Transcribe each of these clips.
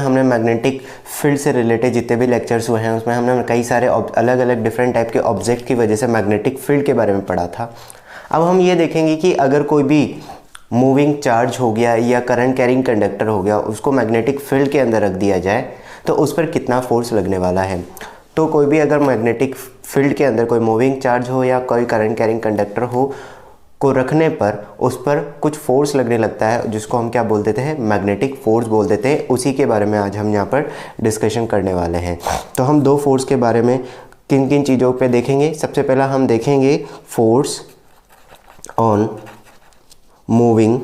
हमने magnetic field से related जितने भी लेक्चर्स हुए हैं उसमें हमने कई सारे अलग अलग डिफरेंट टाइप के ऑब्जेक्ट की वजह से मैग्नेटिक फील्ड के बारे में पढ़ा था। अब हम ये देखेंगे कि अगर कोई भी मूविंग चार्ज हो गया या करंट कैरिंग कंडक्टर हो गया, उसको मैग्नेटिक फील्ड के अंदर रख दिया जाए तो उस पर कितना फोर्स लगने वाला है। तो कोई भी अगर मैग्नेटिक फील्ड के अंदर कोई मूविंग चार्ज हो या कोई करंट कैरिंग कंडक्टर हो को रखने पर उस पर कुछ फोर्स लगने लगता है, जिसको हम क्या बोल देते हैं, मैग्नेटिक फोर्स बोल देते हैं। उसी के बारे में आज हम यहाँ पर डिस्कशन करने वाले हैं। तो हम दो फोर्स के बारे में किन किन चीज़ों पे देखेंगे। सबसे पहला हम देखेंगे फोर्स ऑन मूविंग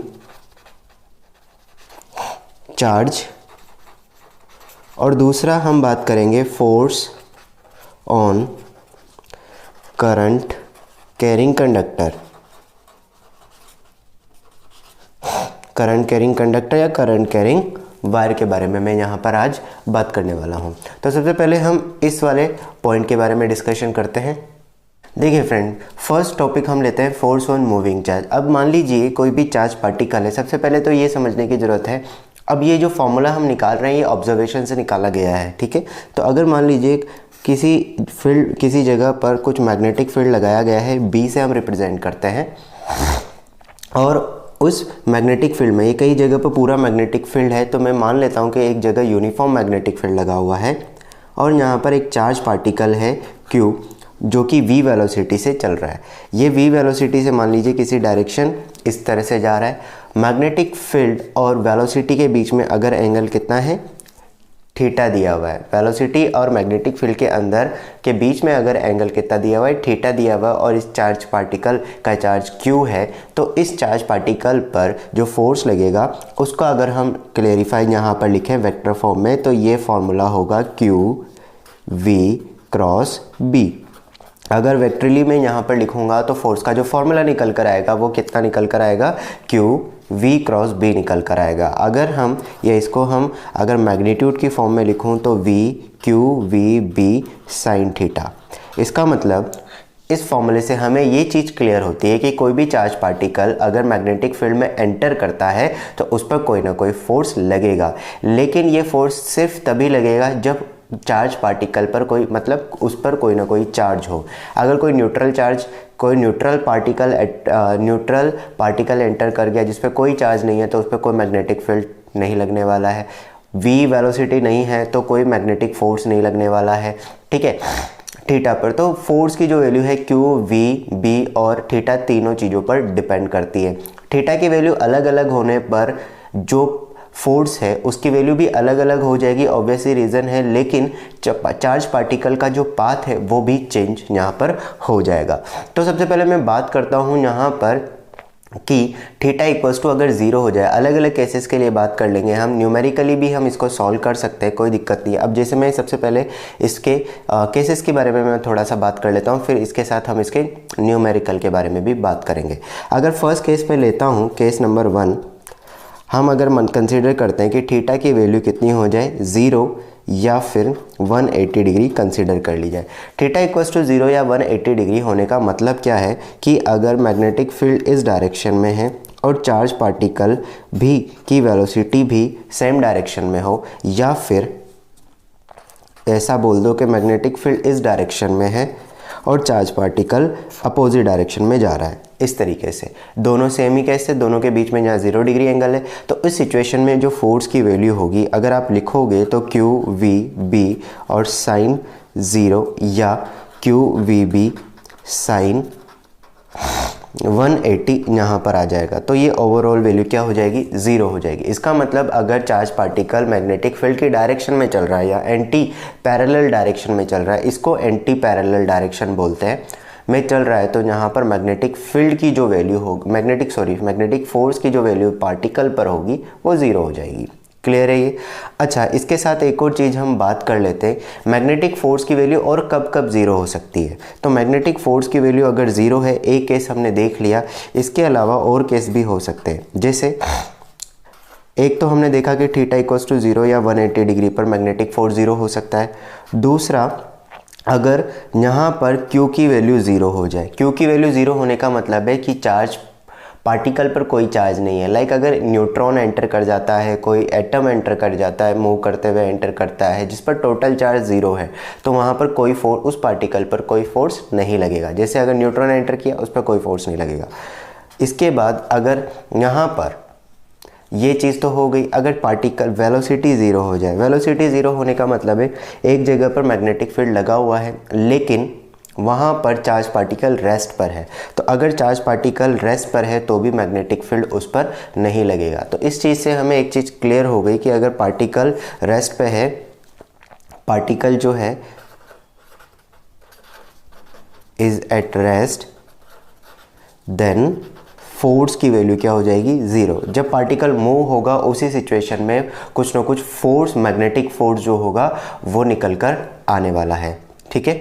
चार्ज और दूसरा हम बात करेंगे force on current carrying conductor. Current carrying conductor या करंट कैरिंग वायर के बारे में मैं यहाँ पर आज बात करने वाला हूँ। तो सबसे पहले हम इस वाले पॉइंट के बारे में डिस्कशन करते हैं। देखिए फ्रेंड, फर्स्ट टॉपिक हम लेते हैं फोर्स ऑन मूविंग चार्ज। अब मान लीजिए कोई भी चार्ज पार्टिकल है। सबसे पहले तो ये समझने की ज़रूरत है, अब ये जो फॉर्मूला हम निकाल रहे हैं ये ऑब्जर्वेशन से निकाला गया है, ठीक है। तो अगर मान लीजिए किसी जगह पर कुछ मैग्नेटिक फील्ड लगाया गया है, बी से हम रिप्रेजेंट करते हैं, और उस मैग्नेटिक फील्ड में ये कई जगह पर पूरा मैग्नेटिक फील्ड है। तो मैं मान लेता हूँ कि एक जगह यूनिफॉर्म मैग्नेटिक फील्ड लगा हुआ है और यहाँ पर एक चार्ज पार्टिकल है Q जो कि v वेलोसिटी से चल रहा है। ये v वेलोसिटी से मान लीजिए किसी डायरेक्शन इस तरह से जा रहा है। मैग्नेटिक फील्ड और वेलोसिटी के बीच में अगर एंगल कितना है, थीटा दिया हुआ है। वेलोसिटी और मैग्नेटिक फील्ड के अंदर के बीच में अगर एंगल कितना दिया हुआ है, थीटा दिया हुआ है, और इस चार्ज पार्टिकल का चार्ज Q है, तो इस चार्ज पार्टिकल पर जो फोर्स लगेगा उसका अगर हम क्लेरिफाई यहाँ पर लिखें वेक्टर फॉर्म में, तो ये फॉर्मूला होगा QV क्रॉस B। अगर वेक्टरली में यहाँ पर लिखूँगा तो फोर्स का जो फॉर्मूला निकल कर आएगा वो कितना निकल कर आएगा, QV क्रॉस B निकल कर आएगा। अगर हम इसको हम अगर मैग्नीट्यूड की फॉर्म में लिखूँ तो VQVB साइन थीटा। इसका मतलब इस फॉर्मूले से हमें ये चीज़ क्लियर होती है कि कोई भी चार्ज पार्टिकल अगर मैग्नेटिक फील्ड में एंटर करता है तो उस पर कोई ना कोई फोर्स लगेगा। लेकिन ये फोर्स सिर्फ तभी लगेगा जब चार्ज पार्टिकल पर उस पर कोई ना कोई चार्ज हो। अगर कोई न्यूट्रल पार्टिकल एंटर कर गया जिस पर कोई चार्ज नहीं है तो उस पर कोई मैग्नेटिक फील्ड नहीं लगने वाला है। v वेलोसिटी नहीं है तो कोई मैग्नेटिक फोर्स नहीं लगने वाला है, ठीक है। थीटा पर तो फोर्स की जो वैल्यू है QV, B और थीटा तीनों चीज़ों पर डिपेंड करती है। थीटा की वैल्यू अलग अलग होने पर जो फोर्स है उसकी वैल्यू भी अलग अलग हो जाएगी, ऑब्वियसली रीज़न है, लेकिन चार्ज पार्टिकल का जो पाथ है वो भी चेंज यहाँ पर हो जाएगा। तो सबसे पहले मैं बात करता हूँ यहाँ पर कि थीटा इक्वल्स टू अगर 0 हो जाए, अलग अलग केसेस के लिए बात कर लेंगे हम, न्यूमेरिकली भी हम इसको सॉल्व कर सकते हैं, कोई दिक्कत नहीं है। अब जैसे मैं सबसे पहले इसके केसेस के बारे में मैं थोड़ा सा बात कर लेता हूँ, फिर इसके साथ हम इसके न्यूमेरिकल के बारे में भी बात करेंगे। अगर फर्स्ट केस में लेता हूँ, केस नंबर 1, हम अगर कंसीडर करते हैं कि थीटा की वैल्यू कितनी हो जाए, 0 या फिर 180 डिग्री कंसीडर कर ली जाए। थीटा इक्वल्स टू 0 या 180 डिग्री होने का मतलब क्या है कि अगर मैग्नेटिक फील्ड इस डायरेक्शन में है और चार्ज पार्टिकल भी की वेलोसिटी भी सेम डायरेक्शन में हो, या फिर ऐसा बोल दो कि मैग्नेटिक फील्ड इस डायरेक्शन में है और चार्ज पार्टिकल अपोजिट डायरेक्शन में जा रहा है, इस तरीके से दोनों सेम ही कैसे, दोनों के बीच में जहाँ 0 डिग्री एंगल है, तो इस सिचुएशन में जो फोर्स की वैल्यू होगी अगर आप लिखोगे तो QVB और साइन 0 या QVB साइन 180 यहाँ पर आ जाएगा। तो ये ओवरऑल वैल्यू क्या हो जाएगी, 0 हो जाएगी। इसका मतलब अगर चार्ज पार्टिकल मैग्नेटिक फील्ड की डायरेक्शन में चल रहा है या एंटी पैरेलल डायरेक्शन में चल रहा है, इसको एंटी पैरेलल डायरेक्शन बोलते हैं, में चल रहा है, तो यहाँ पर मैग्नेटिक फील्ड की जो वैल्यू होगी, मैग्नेटिक फोर्स की जो वैल्यू पार्टिकल पर होगी वो 0 हो जाएगी। क्लियर है ये? अच्छा, इसके साथ एक और चीज़ हम बात कर लेते हैं, मैग्नेटिक फोर्स की वैल्यू और कब कब 0 हो सकती है। तो मैग्नेटिक फोर्स की वैल्यू अगर 0 है, एक केस हमने देख लिया, इसके अलावा और केस भी हो सकते हैं। जैसे एक तो हमने देखा कि थीटा इक्वल्स टू 0 या 180 डिग्री पर मैग्नेटिक फोर्स 0 हो सकता है। दूसरा, अगर यहाँ पर Q की वैल्यू 0 हो जाए, Q की वैल्यू 0 होने का मतलब है कि चार्ज पार्टिकल पर कोई चार्ज नहीं है। लाइक अगर न्यूट्रॉन एंटर कर जाता है, कोई एटम एंटर कर जाता है, मूव करते हुए एंटर करता है, जिस पर टोटल चार्ज ज़ीरो है, तो वहाँ पर कोई फोर्स, उस पार्टिकल पर कोई फोर्स नहीं लगेगा। जैसे अगर न्यूट्रॉन एंटर किया, उस पर कोई फोर्स नहीं लगेगा। इसके बाद अगर यहाँ पर ये चीज़ तो हो गई, अगर पार्टिकल वेलोसिटी ज़ीरो हो जाए, वेलोसिटी ज़ीरो होने का मतलब है एक जगह पर मैग्नेटिक फील्ड लगा हुआ है लेकिन वहाँ पर चार्ज पार्टिकल रेस्ट पर है, तो अगर चार्ज पार्टिकल रेस्ट पर है तो भी मैग्नेटिक फील्ड उस पर नहीं लगेगा। तो इस चीज़ से हमें एक चीज़ क्लियर हो गई कि अगर पार्टिकल रेस्ट पे है, पार्टिकल जो है is at rest, then force की वैल्यू क्या हो जाएगी, ज़ीरो। जब पार्टिकल मूव होगा उसी सिचुएशन में कुछ ना कुछ फोर्स, मैग्नेटिक फोर्स जो होगा वो निकल कर आने वाला है। ठीक है।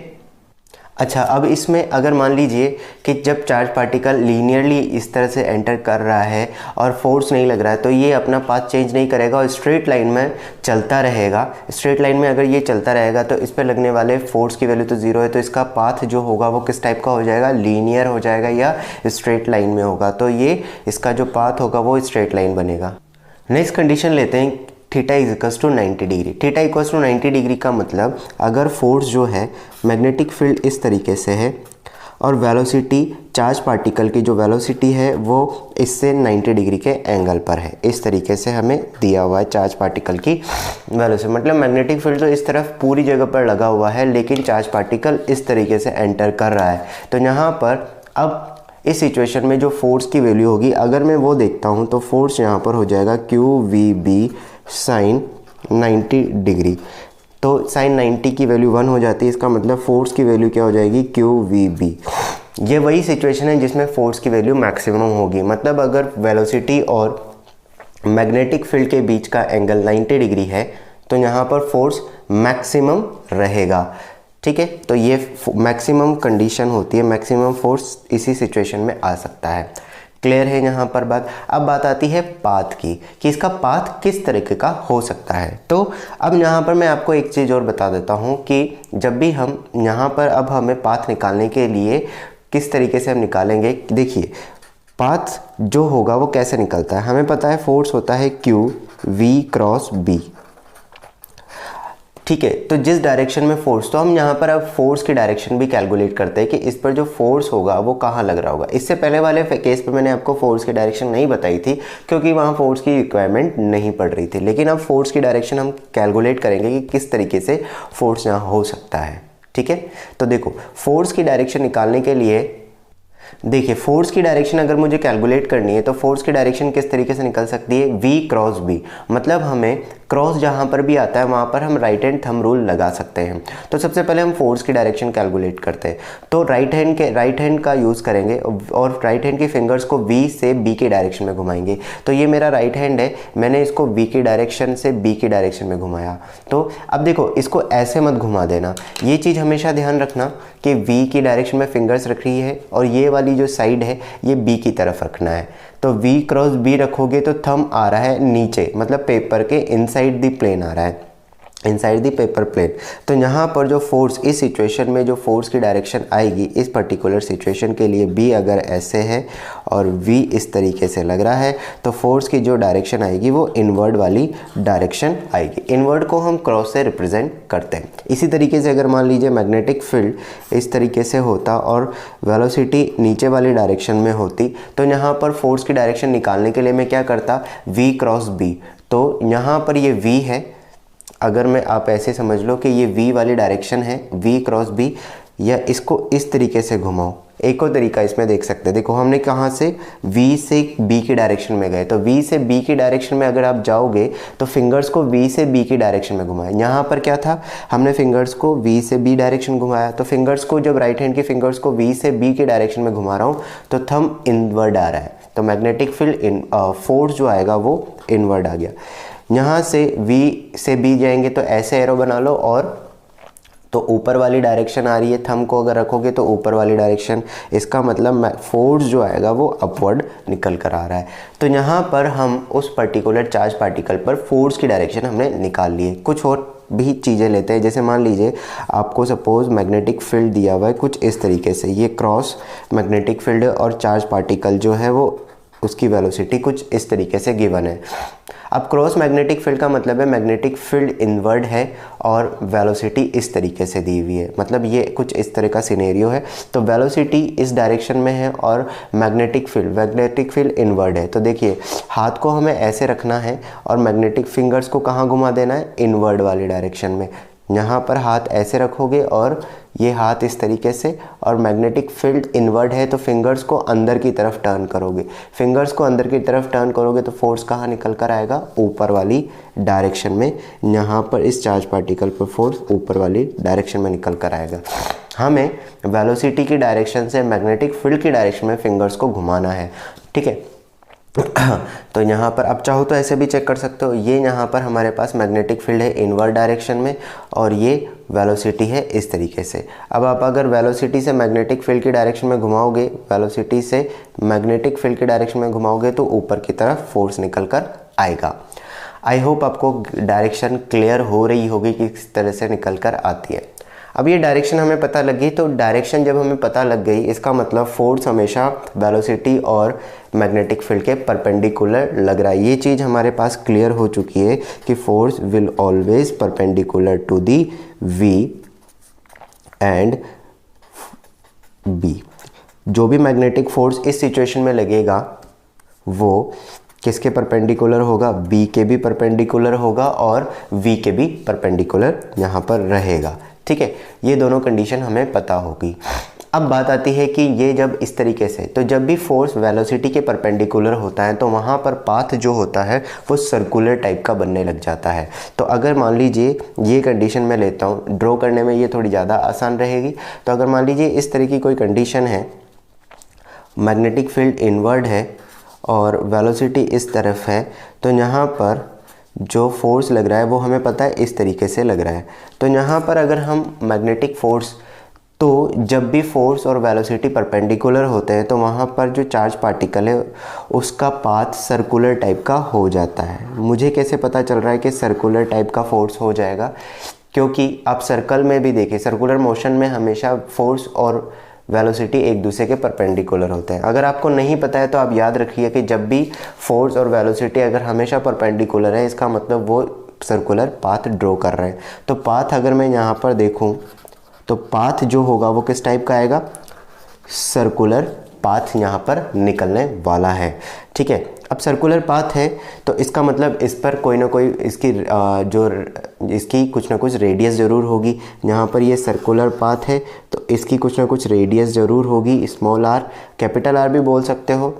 अच्छा, अब इसमें अगर मान लीजिए कि जब चार्ज पार्टिकल लीनियरली इस तरह से एंटर कर रहा है और फोर्स नहीं लग रहा है, तो ये अपना पाथ चेंज नहीं करेगा और स्ट्रेट लाइन में चलता रहेगा। स्ट्रेट लाइन में अगर ये चलता रहेगा तो इस पर लगने वाले फोर्स की वैल्यू तो ज़ीरो है, तो इसका पाथ जो होगा वो किस टाइप का हो जाएगा, लीनियर हो जाएगा या स्ट्रेट लाइन में होगा। तो ये इसका जो पाथ होगा वो स्ट्रेट लाइन बनेगा। नेक्स्ट कंडीशन लेते हैं, theta is equals to 90 degree. Theta equals to 90 degree का मतलब अगर फोर्स जो है, मैग्नेटिक फील्ड इस तरीके से है और वेलोसिटी, चार्ज पार्टिकल की जो वेलोसिटी है वो इससे 90 डिग्री के एंगल पर है। इस तरीके से हमें दिया हुआ है चार्ज पार्टिकल की वेलोसिटी, मतलब मैग्नेटिक फील्ड तो इस तरफ पूरी जगह पर लगा हुआ है लेकिन चार्ज पार्टिकल इस तरीके से एंटर कर रहा है। तो यहाँ पर अब इस सिचुएशन में जो फोर्स की वैल्यू होगी, अगर मैं वो देखता हूँ तो फोर्स यहाँ पर हो जाएगा QVB साइन 90 डिग्री। तो साइन 90 की वैल्यू 1 हो जाती है, इसका मतलब फोर्स की वैल्यू क्या हो जाएगी, QVB। ये वही सिचुएशन है जिसमें फोर्स की वैल्यू मैक्सिमम होगी। मतलब अगर वेलोसिटी और मैग्नेटिक फील्ड के बीच का एंगल 90 डिग्री है तो यहाँ पर फोर्स मैक्सिमम रहेगा। ठीक है, तो ये मैक्सिमम कंडीशन होती है, मैक्सिमम फोर्स इसी सिचुएशन में आ सकता है। क्लियर है यहाँ पर बात। अब बात आती है पाथ की, कि इसका पाथ किस तरीके का हो सकता है। तो अब यहाँ पर मैं आपको एक चीज़ और बता देता हूँ कि जब भी हम यहाँ पर, अब हमें पाथ निकालने के लिए किस तरीके से हम निकालेंगे। देखिए, पाथ जो होगा वो कैसे निकलता है, हमें पता है फोर्स होता है QV क्रॉस B। ठीक है, तो जिस डायरेक्शन में फोर्स, तो हम यहाँ पर अब फोर्स की डायरेक्शन भी कैलकुलेट करते हैं कि इस पर जो फोर्स होगा वो कहाँ लग रहा होगा। इससे पहले वाले केस पे मैंने आपको फोर्स की डायरेक्शन नहीं बताई थी क्योंकि वहाँ फोर्स की रिक्वायरमेंट नहीं पड़ रही थी, लेकिन अब फोर्स की डायरेक्शन हम कैलकुलेट करेंगे कि किस तरीके से फोर्स यहाँ हो सकता है। ठीक है, तो देखो फोर्स की डायरेक्शन निकालने के लिए, देखिए फोर्स की डायरेक्शन अगर मुझे कैलकुलेट करनी है तो फोर्स की डायरेक्शन किस तरीके से निकल सकती है, V क्रॉस B। मतलब हमें क्रॉस जहाँ पर भी आता है वहाँ पर हम राइट हैंड थंब रूल लगा सकते हैं। तो सबसे पहले हम फोर्स की डायरेक्शन कैलकुलेट करते हैं, तो राइट हैंड का यूज़ करेंगे और राइट हैंड की फिंगर्स को V से B की डायरेक्शन में घुमाएंगे। तो ये मेरा राइट हैंड है, मैंने इसको V की डायरेक्शन से B की डायरेक्शन में घुमाया। तो अब देखो, इसको ऐसे मत घुमा देना, ये चीज़ हमेशा ध्यान रखना कि V की डायरेक्शन में फिंगर्स रख रही है और ये वाली जो साइड है ये B की तरफ रखना है। तो V क्रॉस B रखोगे तो थंब आ रहा है नीचे, मतलब पेपर के इनसाइड द प्लेन आ रहा है, इनसाइड द पेपर प्लेन। तो यहाँ पर जो फोर्स, इस सिचुएशन में जो फोर्स की डायरेक्शन आएगी इस पर्टिकुलर सिचुएशन के लिए, B अगर ऐसे है और V इस तरीके से लग रहा है, तो फोर्स की जो डायरेक्शन आएगी वो इनवर्ड वाली डायरेक्शन आएगी। इनवर्ड को हम क्रॉस से रिप्रेजेंट करते हैं। इसी तरीके से अगर मान लीजिए मैग्नेटिक फील्ड इस तरीके से होता और वेलोसिटी नीचे वाली डायरेक्शन में होती, तो यहाँ पर फोर्स की डायरेक्शन निकालने के लिए मैं क्या करता, V क्रॉस B। तो यहाँ पर ये V है, अगर मैं, आप ऐसे समझ लो कि ये V वाली डायरेक्शन है, V क्रॉस B, या इसको इस तरीके से घुमाओ। एक और तरीका इसमें देख सकते हैं, देखो हमने कहाँ से V से B की डायरेक्शन में गए, तो V से B की डायरेक्शन में अगर आप जाओगे तो फिंगर्स को V से B की डायरेक्शन में घुमाया। यहाँ पर क्या था, हमने फिंगर्स को V से B डायरेक्शन घुमाया, तो फिंगर्स को, जब राइट हैंड की फिंगर्स को V से B की डायरेक्शन में घुमा रहा हूँ तो थंब इनवर्ड आ रहा है, तो मैग्नेटिक फील्ड फोर्स जो आएगा वो इनवर्ड आ गया। यहाँ से V से B जाएंगे तो ऐसे एरो बना लो, और तो ऊपर वाली डायरेक्शन आ रही है, थंब को अगर रखोगे तो ऊपर वाली डायरेक्शन, इसका मतलब फोर्स जो आएगा वो अपवर्ड निकल कर आ रहा है। तो यहाँ पर हम उस पर्टिकुलर चार्ज पार्टिकल पर फोर्स की डायरेक्शन हमने निकाल ली है। कुछ और भी चीज़ें लेते हैं, जैसे मान लीजिए आपको सपोज मैग्नेटिक फील्ड दिया हुआ है कुछ इस तरीके से, ये क्रॉस मैग्नेटिक फील्ड और चार्ज पार्टिकल जो है वो उसकी वेलोसिटी कुछ इस तरीके से गिवन है। अब क्रॉस मैग्नेटिक फील्ड का मतलब है मैग्नेटिक फील्ड इनवर्ड है और वेलोसिटी इस तरीके से दी हुई है, मतलब ये कुछ इस तरह का सिनेरियो है। तो वेलोसिटी इस डायरेक्शन में है और मैग्नेटिक फील्ड इनवर्ड है। तो देखिए हाथ को हमें ऐसे रखना है और मैग्नेटिक फिंगर्स को कहाँ घुमा देना है, इनवर्ड वाली डायरेक्शन में। यहाँ पर हाथ ऐसे रखोगे और ये हाथ इस तरीके से, और मैग्नेटिक फील्ड इनवर्ड है तो फिंगर्स को अंदर की तरफ टर्न करोगे। फिंगर्स को अंदर की तरफ टर्न करोगे तो फोर्स कहाँ निकल कर आएगा, ऊपर वाली डायरेक्शन में। यहाँ पर इस चार्ज पार्टिकल पर फोर्स ऊपर वाली डायरेक्शन में निकल कर आएगा। हमें वेलोसिटी की डायरेक्शन से मैग्नेटिक फील्ड की डायरेक्शन में फिंगर्स को घुमाना है, ठीक है। तो यहाँ पर आप चाहो तो ऐसे भी चेक कर सकते हो, ये यहाँ पर हमारे पास मैग्नेटिक फील्ड है इनवर्ड डायरेक्शन में और ये वेलोसिटी है इस तरीके से। अब आप अगर वेलोसिटी से मैग्नेटिक फील्ड की डायरेक्शन में घुमाओगे, वेलोसिटी से मैग्नेटिक फील्ड की डायरेक्शन में घुमाओगे तो ऊपर की तरफ फोर्स निकल कर आएगा। आई होप आपको डायरेक्शन क्लियर हो रही होगी कि किस तरह से निकल कर आती है। अब ये डायरेक्शन हमें पता लग गई, तो डायरेक्शन जब हमें पता लग गई इसका मतलब फोर्स हमेशा वेलोसिटी और मैग्नेटिक फील्ड के परपेंडिकुलर लग रहा है। ये चीज़ हमारे पास क्लियर हो चुकी है कि force will always perpendicular to the v and b. जो भी मैग्नेटिक फोर्स इस सिचुएशन में लगेगा वो किसके परपेंडिकुलर होगा, बी के भी परपेंडिकुलर होगा और वी के भी परपेंडिकुलर यहाँ पर रहेगा, ठीक है। ये दोनों कंडीशन हमें पता होगी। अब बात आती है कि ये जब इस तरीके से, तो जब भी फोर्स वेलोसिटी के परपेंडिकुलर होता है तो वहाँ पर पाथ जो होता है वो सर्कुलर टाइप का बनने लग जाता है। तो अगर मान लीजिए ये कंडीशन मैं लेता हूँ, ड्रॉ करने में ये थोड़ी ज़्यादा आसान रहेगी। तो अगर मान लीजिए इस तरह की कोई कंडीशन है, मैग्नेटिक फील्ड इनवर्ड है और वेलोसिटी इस तरफ है, तो यहाँ पर जो फोर्स लग रहा है वो हमें पता है इस तरीके से लग रहा है। तो यहाँ पर अगर हम मैग्नेटिक फोर्स, तो जब भी फोर्स और वेलोसिटी परपेंडिकुलर होते हैं तो वहाँ पर जो चार्ज पार्टिकल है उसका पाथ सर्कुलर टाइप का हो जाता है। मुझे कैसे पता चल रहा है कि सर्कुलर टाइप का फोर्स हो जाएगा, क्योंकि आप सर्कल में भी देखिए, सर्कुलर मोशन में हमेशा फोर्स और वेलोसिटी एक दूसरे के परपेंडिकुलर होते हैं। अगर आपको नहीं पता है तो आप याद रखिए कि जब भी फोर्स और वेलोसिटी अगर हमेशा परपेंडिकुलर है इसका मतलब वो सर्कुलर पाथ ड्रॉ कर रहे हैं। तो पाथ अगर मैं यहाँ पर देखूँ तो पाथ जो होगा वो किस टाइप का आएगा, सर्कुलर पाथ यहाँ पर निकलने वाला है, ठीक है। अब सर्कुलर पाथ है तो इसका मतलब इस पर कोई ना कोई इसकी कुछ ना कुछ रेडियस ज़रूर होगी। यहाँ पर ये सर्कुलर पाथ है तो इसकी कुछ ना कुछ रेडियस ज़रूर होगी, स्मॉल आर, कैपिटल आर भी बोल सकते हो,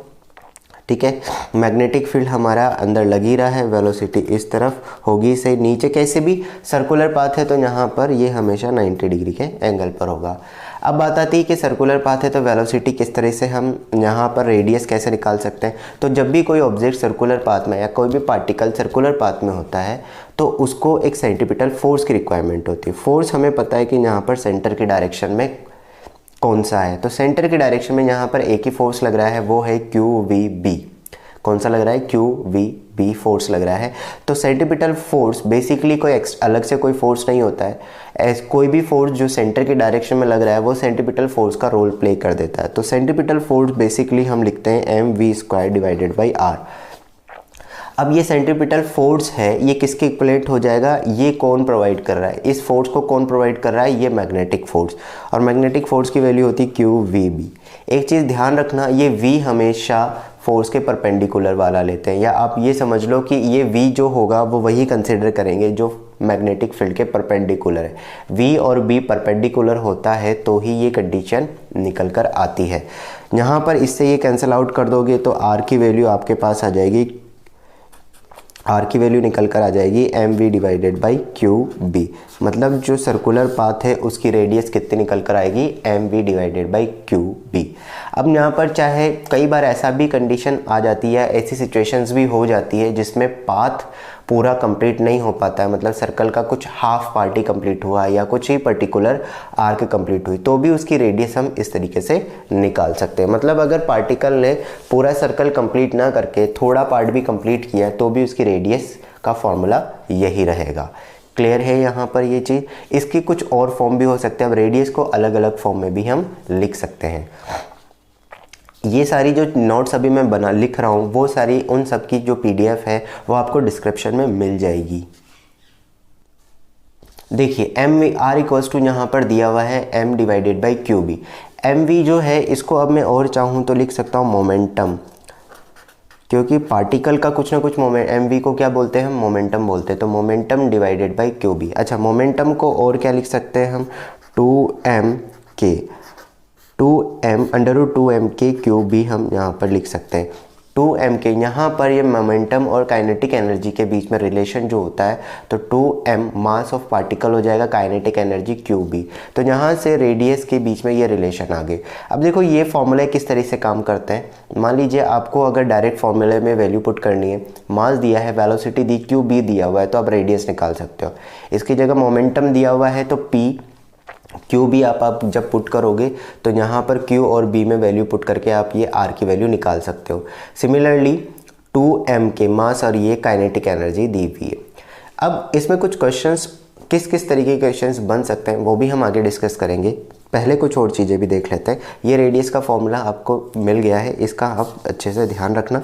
ठीक है। मैग्नेटिक फील्ड हमारा अंदर लग ही रहा है, वेलोसिटी इस तरफ होगी से नीचे, कैसे भी सर्कुलर पाथ है तो यहाँ पर ये हमेशा 90 डिग्री के एंगल पर होगा। अब बात आती है कि सर्कुलर पाथ है तो वेलोसिटी किस तरह से हम यहाँ पर रेडियस कैसे निकाल सकते हैं। तो जब भी कोई ऑब्जेक्ट सर्कुलर पाथ में या कोई भी पार्टिकल सर्कुलर पाथ में होता है तो उसको एक सेंट्रीपिटल फोर्स की रिक्वायरमेंट होती है। फोर्स हमें पता है कि यहाँ पर सेंटर की डायरेक्शन में कौन सा है, तो सेंटर की डायरेक्शन में यहाँ पर एक ही फोर्स लग रहा है, वो है QVB। कौन सा लग रहा है, QVB फोर्स लग रहा है। तो सेंट्रीपिटल फोर्स बेसिकली कोई अलग से कोई फोर्स नहीं होता है, कोई भी फोर्स जो सेंटर की डायरेक्शन में लग रहा है वो सेंट्रीपिटल फोर्स का रोल प्ले कर देता है। तो सेंट्रीपिटल फोर्स बेसिकली हम लिखते हैं mv² डिवाइडेड बाई r। अब ये सेंट्रीपिटल फोर्स है, ये किसके इक्विवेलेंट हो जाएगा, ये कौन प्रोवाइड कर रहा है, इस फोर्स को कौन प्रोवाइड कर रहा है, ये मैग्नेटिक फोर्स, और मैग्नेटिक फोर्स की वैल्यू होती है QVB। एक चीज़ ध्यान रखना, ये V हमेशा फोर्स के परपेंडिकुलर वाला लेते हैं, या आप ये समझ लो कि ये V जो होगा वो वही कंसिडर करेंगे जो मैग्नेटिक फील्ड के परपेंडिकुलर है। V और B परपेंडिकुलर होता है तो ही ये कंडीशन निकल कर आती है। यहाँ पर इससे ये कैंसिल आउट कर दोगे तो R की वैल्यू आपके पास आ जाएगी, R की वैल्यू निकल कर आ जाएगी mv डिवाइडेड बाई QB। मतलब जो सर्कुलर पाथ है उसकी रेडियस कितनी निकल कर आएगी, mv डिवाइडेड बाई QB। अब यहाँ पर चाहे कई बार ऐसा भी कंडीशन आ जाती है, ऐसी सिचुएशंस भी हो जाती है जिसमें पाथ पूरा कंप्लीट नहीं हो पाता है, मतलब सर्कल का कुछ हाफ पार्टी कंप्लीट हुआ या कुछ ही पर्टिकुलर आर्क कंप्लीट हुई, तो भी उसकी रेडियस हम इस तरीके से निकाल सकते हैं। मतलब अगर पार्टिकल ने पूरा सर्कल कंप्लीट ना करके थोड़ा पार्ट भी कंप्लीट किया तो भी उसकी रेडियस का फॉर्मूला यही रहेगा। क्लियर है यहाँ पर ये चीज़। इसकी कुछ और फॉर्म भी हो सकते हैं, अब रेडियस को अलग अलग फॉर्म में भी हम लिख सकते हैं। ये सारी जो नोट्स अभी मैं लिख रहा हूँ वो सारी उन सब की जो PDF है वो आपको डिस्क्रिप्शन में मिल जाएगी। देखिए MV इक्वल्स टू यहाँ पर दिया हुआ है M divided by QB। MV जो है इसको अब मैं और चाहूँ तो लिख सकता हूँ मोमेंटम, क्योंकि पार्टिकल का कुछ ना कुछ मोमेंट, MV को क्या बोलते हैं हम, मोमेंटम बोलते हैं, तो मोमेंटम डिवाइडेड बाई QB। अच्छा, मोमेंटम को और क्या लिख सकते हैं हम, 2m अंडर रूट 2m के QB हम यहाँ पर लिख सकते हैं। 2m के यहाँ पर ये मोमेंटम और काइनेटिक एनर्जी के बीच में रिलेशन जो होता है, तो 2m मास ऑफ पार्टिकल हो जाएगा, काइनेटिक एनर्जी QB। तो यहाँ से रेडियस के बीच में ये रिलेशन आ गए। अब देखो ये फॉर्मूले किस तरह से काम करते हैं। मान लीजिए आपको अगर डायरेक्ट फॉर्मूले में वैल्यू पुट करनी है, मास दिया है, वेलोसिटी दी, QB दिया हुआ है, तो आप रेडियस निकाल सकते हो। इसकी जगह मोमेंटम दिया हुआ है तो P, QB आप जब पुट करोगे तो यहाँ पर Q और B में वैल्यू पुट करके आप ये R की वैल्यू निकाल सकते हो। सिमिलरली 2m के मास और ये काइनेटिक एनर्जी दी हुई है। अब इसमें कुछ क्वेश्चंस, किस किस तरीके के क्वेश्चंस बन सकते हैं वो भी हम आगे डिस्कस करेंगे। पहले कुछ और चीज़ें भी देख लेते हैं। ये रेडियस का फॉर्मूला आपको मिल गया है, इसका आप अच्छे से ध्यान रखना।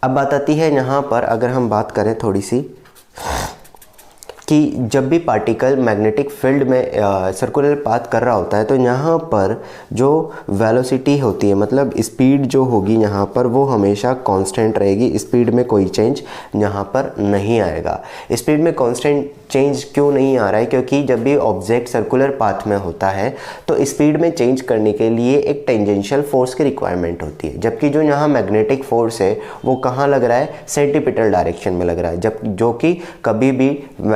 अब बात आती है यहाँ पर, अगर हम बात करें थोड़ी सी, कि जब भी पार्टिकल मैग्नेटिक फील्ड में सर्कुलर पाथ कर रहा होता है तो यहाँ पर जो वेलोसिटी होती है, मतलब स्पीड जो होगी यहाँ पर, वो हमेशा कांस्टेंट रहेगी। स्पीड में कोई चेंज यहाँ पर नहीं आएगा। स्पीड में कांस्टेंट चेंज क्यों नहीं आ रहा है, क्योंकि जब भी ऑब्जेक्ट सर्कुलर पाथ में होता है तो स्पीड में चेंज करने के लिए एक टेंजेंशियल फोर्स की रिक्वायरमेंट होती है, जबकि जो यहाँ मैग्नेटिक फोर्स है वो कहाँ लग रहा है, सेंटीपिटल डायरेक्शन में लग रहा है, जब जो कि कभी भी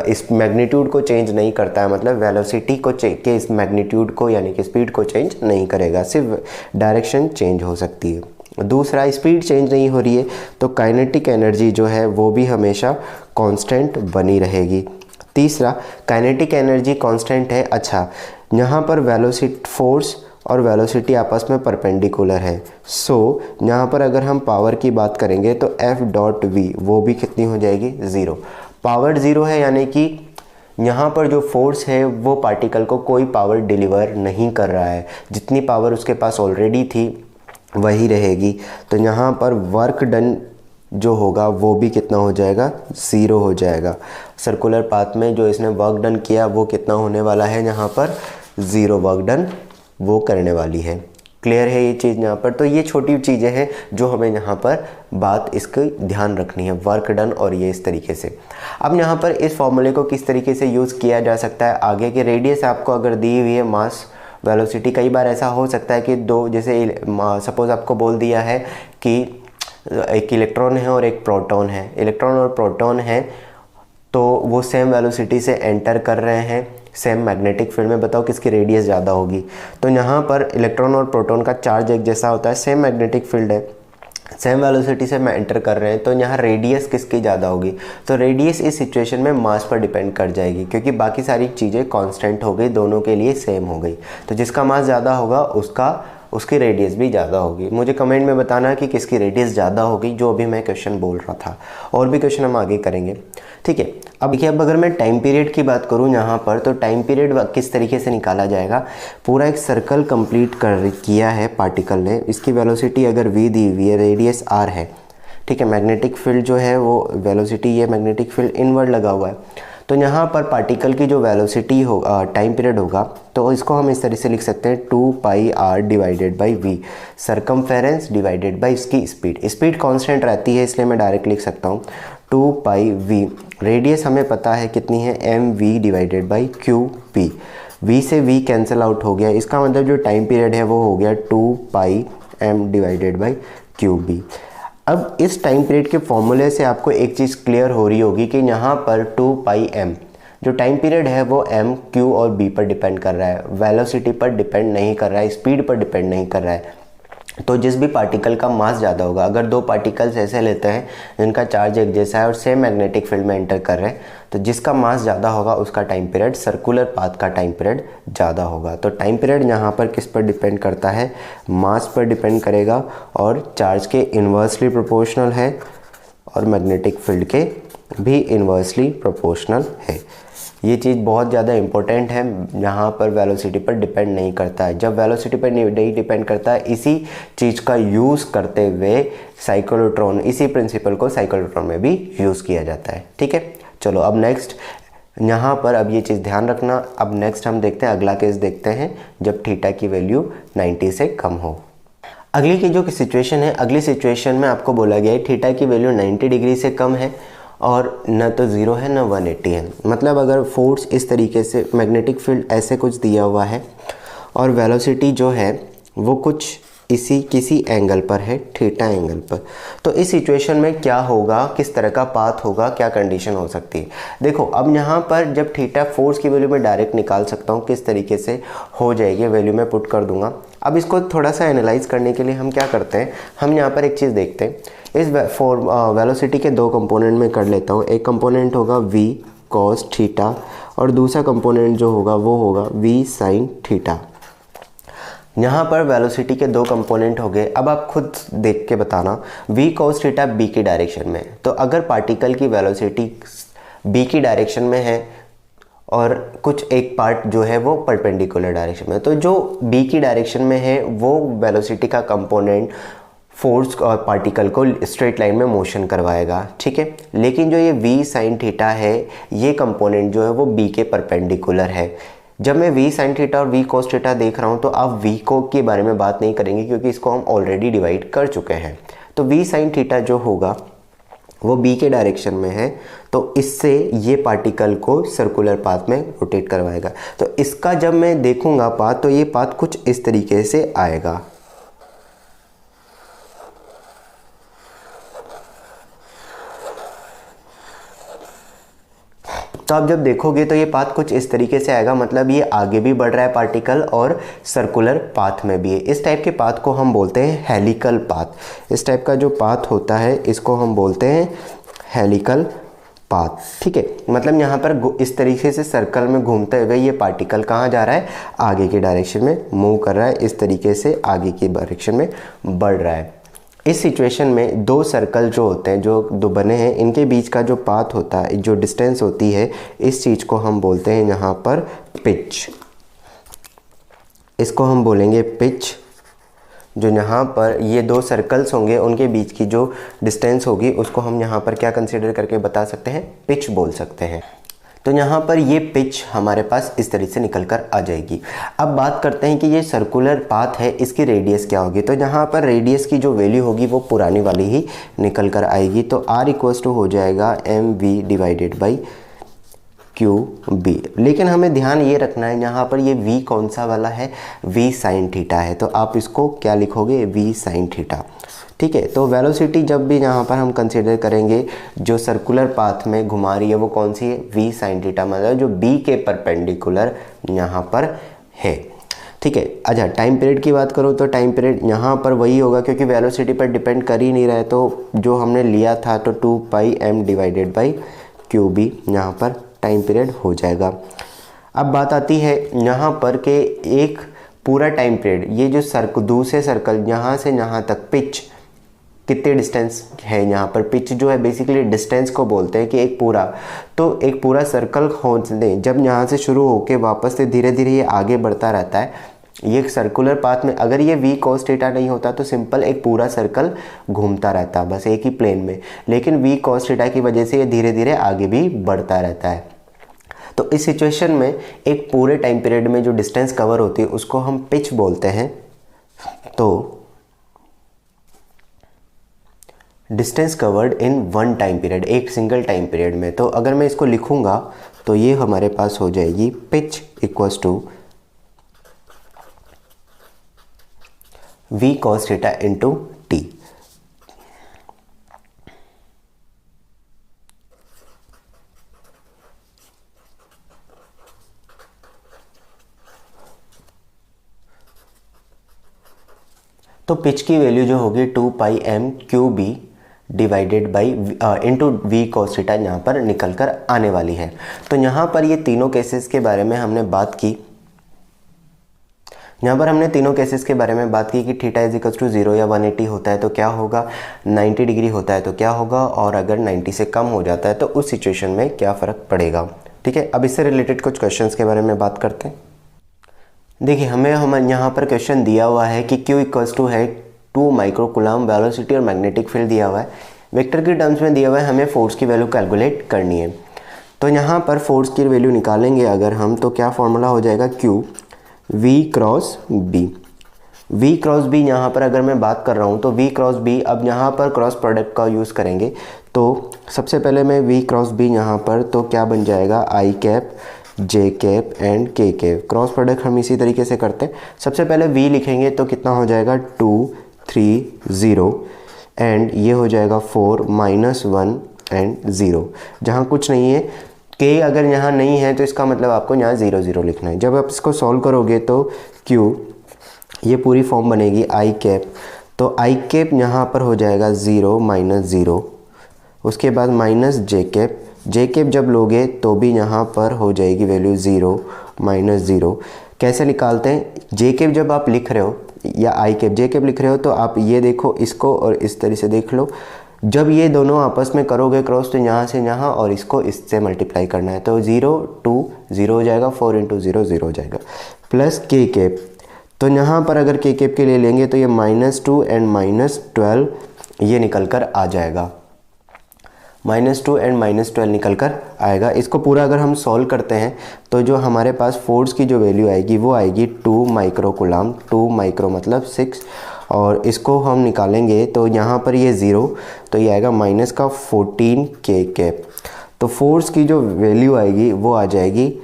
इस मैग्नीट्यूड को चेंज नहीं करता है, मतलब वेलोसिटी को के इस मैग्नीट्यूड को यानी कि स्पीड को चेंज नहीं करेगा, सिर्फ डायरेक्शन चेंज हो सकती है। दूसरा, स्पीड चेंज नहीं हो रही है तो काइनेटिक एनर्जी जो है वो भी हमेशा कांस्टेंट बनी रहेगी। तीसरा, काइनेटिक एनर्जी कांस्टेंट है। अच्छा, यहाँ पर वेलोसिटी फोर्स और वेलोसिटी आपस में परपेंडिकुलर है, सो यहाँ पर अगर हम पावर की बात करेंगे तो F.V वो भी कितनी हो जाएगी, 0। पावर 0 है, यानी कि यहाँ पर जो फोर्स है वो पार्टिकल को कोई पावर डिलीवर नहीं कर रहा है, जितनी पावर उसके पास ऑलरेडी थी वही रहेगी। तो यहाँ पर वर्क डन जो होगा वो भी कितना हो जाएगा, 0 हो जाएगा। सर्कुलर पाथ में जो इसने वर्क डन किया वो कितना होने वाला है, यहाँ पर 0 वर्क डन वो करने वाली है। क्लियर है ये चीज़ यहाँ पर। तो ये छोटी चीज़ें हैं जो हमें यहाँ पर बात इसकी ध्यान रखनी है, वर्क डन और ये इस तरीके से। अब यहाँ पर इस फॉर्मूले को किस तरीके से यूज़ किया जा सकता है आगे के, रेडियस आपको अगर दी हुई है, मास, वेलोसिटी, कई बार ऐसा हो सकता है कि दो, जैसे सपोज आपको बोल दिया है कि एक इलेक्ट्रॉन है और एक प्रोटॉन है, इलेक्ट्रॉन और प्रोटॉन है तो वो सेम वेलोसिटी से एंटर कर रहे हैं सेम मैग्नेटिक फील्ड में, बताओ किसकी रेडियस ज़्यादा होगी। तो यहाँ पर इलेक्ट्रॉन और प्रोटॉन का चार्ज एक जैसा होता है, सेम मैग्नेटिक फील्ड है, सेम वेलोसिटी से एंटर कर रहे हैं, तो यहाँ रेडियस किसकी ज़्यादा होगी, तो रेडियस इस सिचुएशन में मास पर डिपेंड कर जाएगी, क्योंकि बाकी सारी चीज़ें कांस्टेंट हो गई, दोनों के लिए सेम हो गई। तो जिसका मास ज़्यादा होगा उसकी रेडियस भी ज़्यादा होगी। मुझे कमेंट में बताना कि किसकी रेडियस ज़्यादा होगी, जो अभी मैं क्वेश्चन बोल रहा था। और भी क्वेश्चन हम आगे करेंगे, ठीक है। अब देखिए, अब अगर मैं टाइम पीरियड की बात करूं यहाँ पर, तो टाइम पीरियड किस तरीके से निकाला जाएगा। पूरा एक सर्कल कंप्लीट किया है पार्टिकल ने, इसकी वेलोसिटी अगर v दी हुई है, रेडियस r है, ठीक है। मैग्नेटिक फील्ड जो है वो वेलोसिटी, ये मैग्नेटिक फील्ड इनवर्ड लगा हुआ है, तो यहाँ पर पार्टिकल की जो वेलोसिटी हो, टाइम पीरियड होगा, तो इसको हम इस तरह से लिख सकते हैं 2πr divided by v, circumference divided by इसकी स्पीड। स्पीड कांस्टेंट रहती है इसलिए मैं डायरेक्ट लिख सकता हूँ 2πv। रेडियस हमें पता है कितनी है, mv divided by qp। v से v कैंसिल आउट हो गया, इसका मतलब जो टाइम पीरियड है वो हो गया 2πm डिवाइडेड बाई qb। अब इस टाइम पीरियड के फॉर्मूले से आपको एक चीज़ क्लियर हो रही होगी कि यहाँ पर 2πm जो टाइम पीरियड है वो m, q और b पर डिपेंड कर रहा है, वेलोसिटी पर डिपेंड नहीं कर रहा है, स्पीड पर डिपेंड नहीं कर रहा है। तो जिस भी पार्टिकल का मास ज़्यादा होगा, अगर दो पार्टिकल्स ऐसे लेते हैं जिनका चार्ज एक जैसा है और सेम मैग्नेटिक फील्ड में एंटर कर रहे हैं, तो जिसका मास ज़्यादा होगा उसका टाइम पीरियड, सर्कुलर पाथ का टाइम पीरियड ज़्यादा होगा। तो टाइम पीरियड यहाँ पर किस पर डिपेंड करता है, मास पर डिपेंड करेगा, और चार्ज के इन्वर्सली प्रोपोर्शनल है और मैग्नेटिक फील्ड के भी इन्वर्सली प्रोपोर्शनल है। ये चीज़ बहुत ज़्यादा इंपॉर्टेंट है, यहाँ पर वेलोसिटी पर डिपेंड नहीं करता है। जब वेलोसिटी पर नहीं डिपेंड करता है, इसी चीज़ का यूज़ करते हुए साइक्लोट्रॉन, इसी प्रिंसिपल को साइक्लोट्रॉन में भी यूज़ किया जाता है। ठीक है, चलो अब नेक्स्ट यहाँ पर अब ये चीज़ ध्यान रखना। अब नेक्स्ट हम देखते हैं, अगला केस देखते हैं जब थीटा की वैल्यू 90 से कम हो। अगली की जो सिचुएशन है, अगली सिचुएशन में आपको बोला गया है थीटा की वैल्यू 90 डिग्री से कम है और न तो 0 है न 180 है। मतलब अगर फोर्स इस तरीके से, मैग्नेटिक फील्ड ऐसे कुछ दिया हुआ है और वेलोसिटी जो है वो कुछ किसी एंगल पर है, थीटा एंगल पर, तो इस सिचुएशन में क्या होगा, किस तरह का पाथ होगा, क्या कंडीशन हो सकती है। देखो अब यहाँ पर जब थीटा फोर्स की वैल्यू मैं डायरेक्ट निकाल सकता हूँ, किस तरीके से हो जाएगी, वैल्यू मैं पुट कर दूंगा। अब इसको थोड़ा सा एनालाइज करने के लिए हम क्या करते हैं, हम यहाँ पर एक चीज़ देखते हैं। इस वेलोसिटी के दो कंपोनेंट में कर लेता हूँ। एक कंपोनेंट होगा v cos थीटा और दूसरा कंपोनेंट जो होगा वो होगा v sin थीटा। यहाँ पर वेलोसिटी के दो कंपोनेंट हो गए। अब आप खुद देख के बताना, v cos थीटा b की डायरेक्शन में, तो अगर पार्टिकल की वेलोसिटी b की डायरेक्शन में है और कुछ एक पार्ट जो है वो परपेंडिकुलर डायरेक्शन में, तो जो b की डायरेक्शन में है वो वेलोसिटी का कंपोनेंट फोर्स और पार्टिकल को स्ट्रेट लाइन में मोशन करवाएगा। ठीक है, लेकिन जो ये v sin थीटा है, ये कंपोनेंट जो है वो b के परपेंडिकुलर है। जब मैं v sin थीटा और v cos थीटा देख रहा हूँ तो आप v को के बारे में बात नहीं करेंगे क्योंकि इसको हम ऑलरेडी डिवाइड कर चुके हैं। तो v sin थीटा जो होगा वो b के डायरेक्शन में है, तो इससे ये पार्टिकल को सर्कुलर पाथ में रोटेट करवाएगा। तो इसका जब मैं देखूंगा पाथ, तो ये पाथ कुछ इस तरीके से आएगा। तो आप जब देखोगे तो ये पाथ कुछ इस तरीके से आएगा, मतलब ये आगे भी बढ़ रहा है पार्टिकल और सर्कुलर पाथ में भी है। इस टाइप के पाथ को हम बोलते हैं हेलिकल पाथ। इस टाइप का जो पाथ होता है इसको हम बोलते हैं हेलिकल पाथ। ठीक है, मतलब यहाँ पर इस तरीके से सर्कल में घूमते हुए ये पार्टिकल कहाँ जा रहा है, आगे की डायरेक्शन में मूव कर रहा है, इस तरीके से आगे की डायरेक्शन में बढ़ रहा है। इस सिचुएशन में दो सर्कल जो होते हैं, जो दो बने हैं, इनके बीच का जो पाथ होता है, जो डिस्टेंस होती है, इस चीज़ को हम बोलते हैं यहाँ पर पिच। इसको हम बोलेंगे पिच। जो यहाँ पर ये दो सर्कल्स होंगे उनके बीच की जो डिस्टेंस होगी उसको हम यहाँ पर क्या कंसीडर करके बता सकते हैं, पिच बोल सकते हैं। तो यहाँ पर ये पिच हमारे पास इस तरीके से निकल कर आ जाएगी। अब बात करते हैं कि ये सर्कुलर पाथ है, इसकी रेडियस क्या होगी। तो यहाँ पर रेडियस की जो वैल्यू होगी वो पुरानी वाली ही निकल कर आएगी। तो r इक्वल्स टू हो जाएगा mv डिवाइडेड बाई QB। लेकिन हमें ध्यान ये रखना है, यहाँ पर ये v कौन सा वाला है, v sin थीटा है। तो आप इसको क्या लिखोगे, v sin थीटा। ठीक है, तो वेलोसिटी जब भी यहाँ पर हम कंसीडर करेंगे जो सर्कुलर पाथ में घुमा रही है वो कौन सी है, v sin थीटा, मतलब जो b के परपेंडिकुलर यहाँ पर है। ठीक है, अच्छा टाइम पीरियड की बात करो तो टाइम पीरियड यहाँ पर वही होगा क्योंकि वेलोसिटी पर डिपेंड कर ही नहीं रहा है, तो जो हमने लिया था तो 2πm डिवाइडेड बाई QB यहाँ पर टाइम पीरियड हो जाएगा। अब बात आती है यहाँ पर के एक पूरा टाइम पीरियड, ये जो दूसरे सर्कल यहाँ से यहाँ तक पिच कितने डिस्टेंस है, यहाँ पर पिच जो है बेसिकली डिस्टेंस को बोलते हैं कि एक पूरा सर्कल खोजने, जब यहाँ से शुरू होके वापस से धीरे धीरे ये आगे बढ़ता रहता है। ये सर्कुलर पाथ में अगर ये v cos थीटा नहीं होता तो सिंपल एक पूरा सर्कल घूमता रहता बस एक ही प्लेन में, लेकिन v cos थीटा की वजह से ये धीरे धीरे आगे भी बढ़ता रहता है। तो इस सिचुएशन में एक पूरे टाइम पीरियड में जो डिस्टेंस कवर होती है उसको हम पिच बोलते हैं। तो distance covered in one time period, एक सिंगल टाइम पीरियड में। तो अगर मैं इसको लिखूंगा तो ये हमारे पास हो जाएगी pitch equals to v cos theta into t। तो पिच की वैल्यू जो होगी 2πm QB divided by into v cos theta यहाँ पर निकल कर आने वाली है। तो यहाँ पर ये तीनों केसेस के बारे में हमने बात की। यहाँ पर हमने तीनों केसेस के बारे में बात की कि थीटा इज इक्वल्स टू 0 या 180 होता है तो क्या होगा, 90 डिग्री होता है तो क्या होगा, और अगर 90 से कम हो जाता है तो उस सिचुएशन में क्या फ़र्क पड़ेगा। ठीक है, अब इससे रिलेटेड कुछ क्वेश्चंस के बारे में बात करते हैं। देखिए हम यहाँ पर क्वेश्चन दिया हुआ है कि Q इक्वल्स टू है 2 माइक्रोकूलम, वेलोसिटी और मैग्नेटिक फील्ड दिया हुआ है, वेक्टर की टर्म्स में दिया हुआ है, हमें फोर्स की वैल्यू कैलकुलेट करनी है। तो यहाँ पर फोर्स की वैल्यू निकालेंगे अगर हम, तो क्या फॉर्मूला हो जाएगा, Q V cross B। V cross B यहाँ पर अगर मैं बात कर रहा हूँ तो V क्रॉस B, अब यहाँ पर क्रॉस प्रोडक्ट का यूज़ करेंगे। तो सबसे पहले मैं V क्रॉस B यहाँ पर, तो क्या बन जाएगा, I cap J cap and K cap. Cross product हम इसी तरीके से करते हैं। सबसे पहले V लिखेंगे तो कितना हो जाएगा, 2 3 0 एंड ये हो जाएगा 4 -1 एंड 0, जहाँ कुछ नहीं है। K अगर यहाँ नहीं है तो इसका मतलब आपको यहाँ 0 0 लिखना है। जब आप इसको सॉल्व करोगे तो Q, ये पूरी फॉर्म बनेगी I कैप, तो I कैप यहाँ पर हो जाएगा 0 -0, उसके बाद माइनस J कैप जब लोगे तो भी यहाँ पर हो जाएगी वैल्यू 0 -0। कैसे निकालते हैं, J कैप जब आप लिख रहे हो या I कैप, J कैप लिख रहे हो तो आप ये देखो इसको और इस तरह से देख लो। जब ये दोनों आपस में करोगे क्रॉस तो यहाँ से यहाँ और इसको इससे मल्टीप्लाई करना है, तो 0 2 0 हो जाएगा, 4 × 0 0 हो जाएगा, प्लस K कैप। तो यहाँ पर अगर K कैप के लिए लेंगे तो ये -2 एंड -12 ये निकल कर आ जाएगा, -2 एंड -12 निकल कर आएगा। इसको पूरा अगर हम सॉल्व करते हैं तो जो हमारे पास फोर्स की जो वैल्यू आएगी वो आएगी 2 माइक्रोकूलम, 2 माइक्रो मतलब 6, और इसको हम निकालेंगे तो यहाँ पर ये 0, तो ये आएगा माइनस का 14 K कैप। तो फोर्स की जो वैल्यू आएगी वो आ जाएगी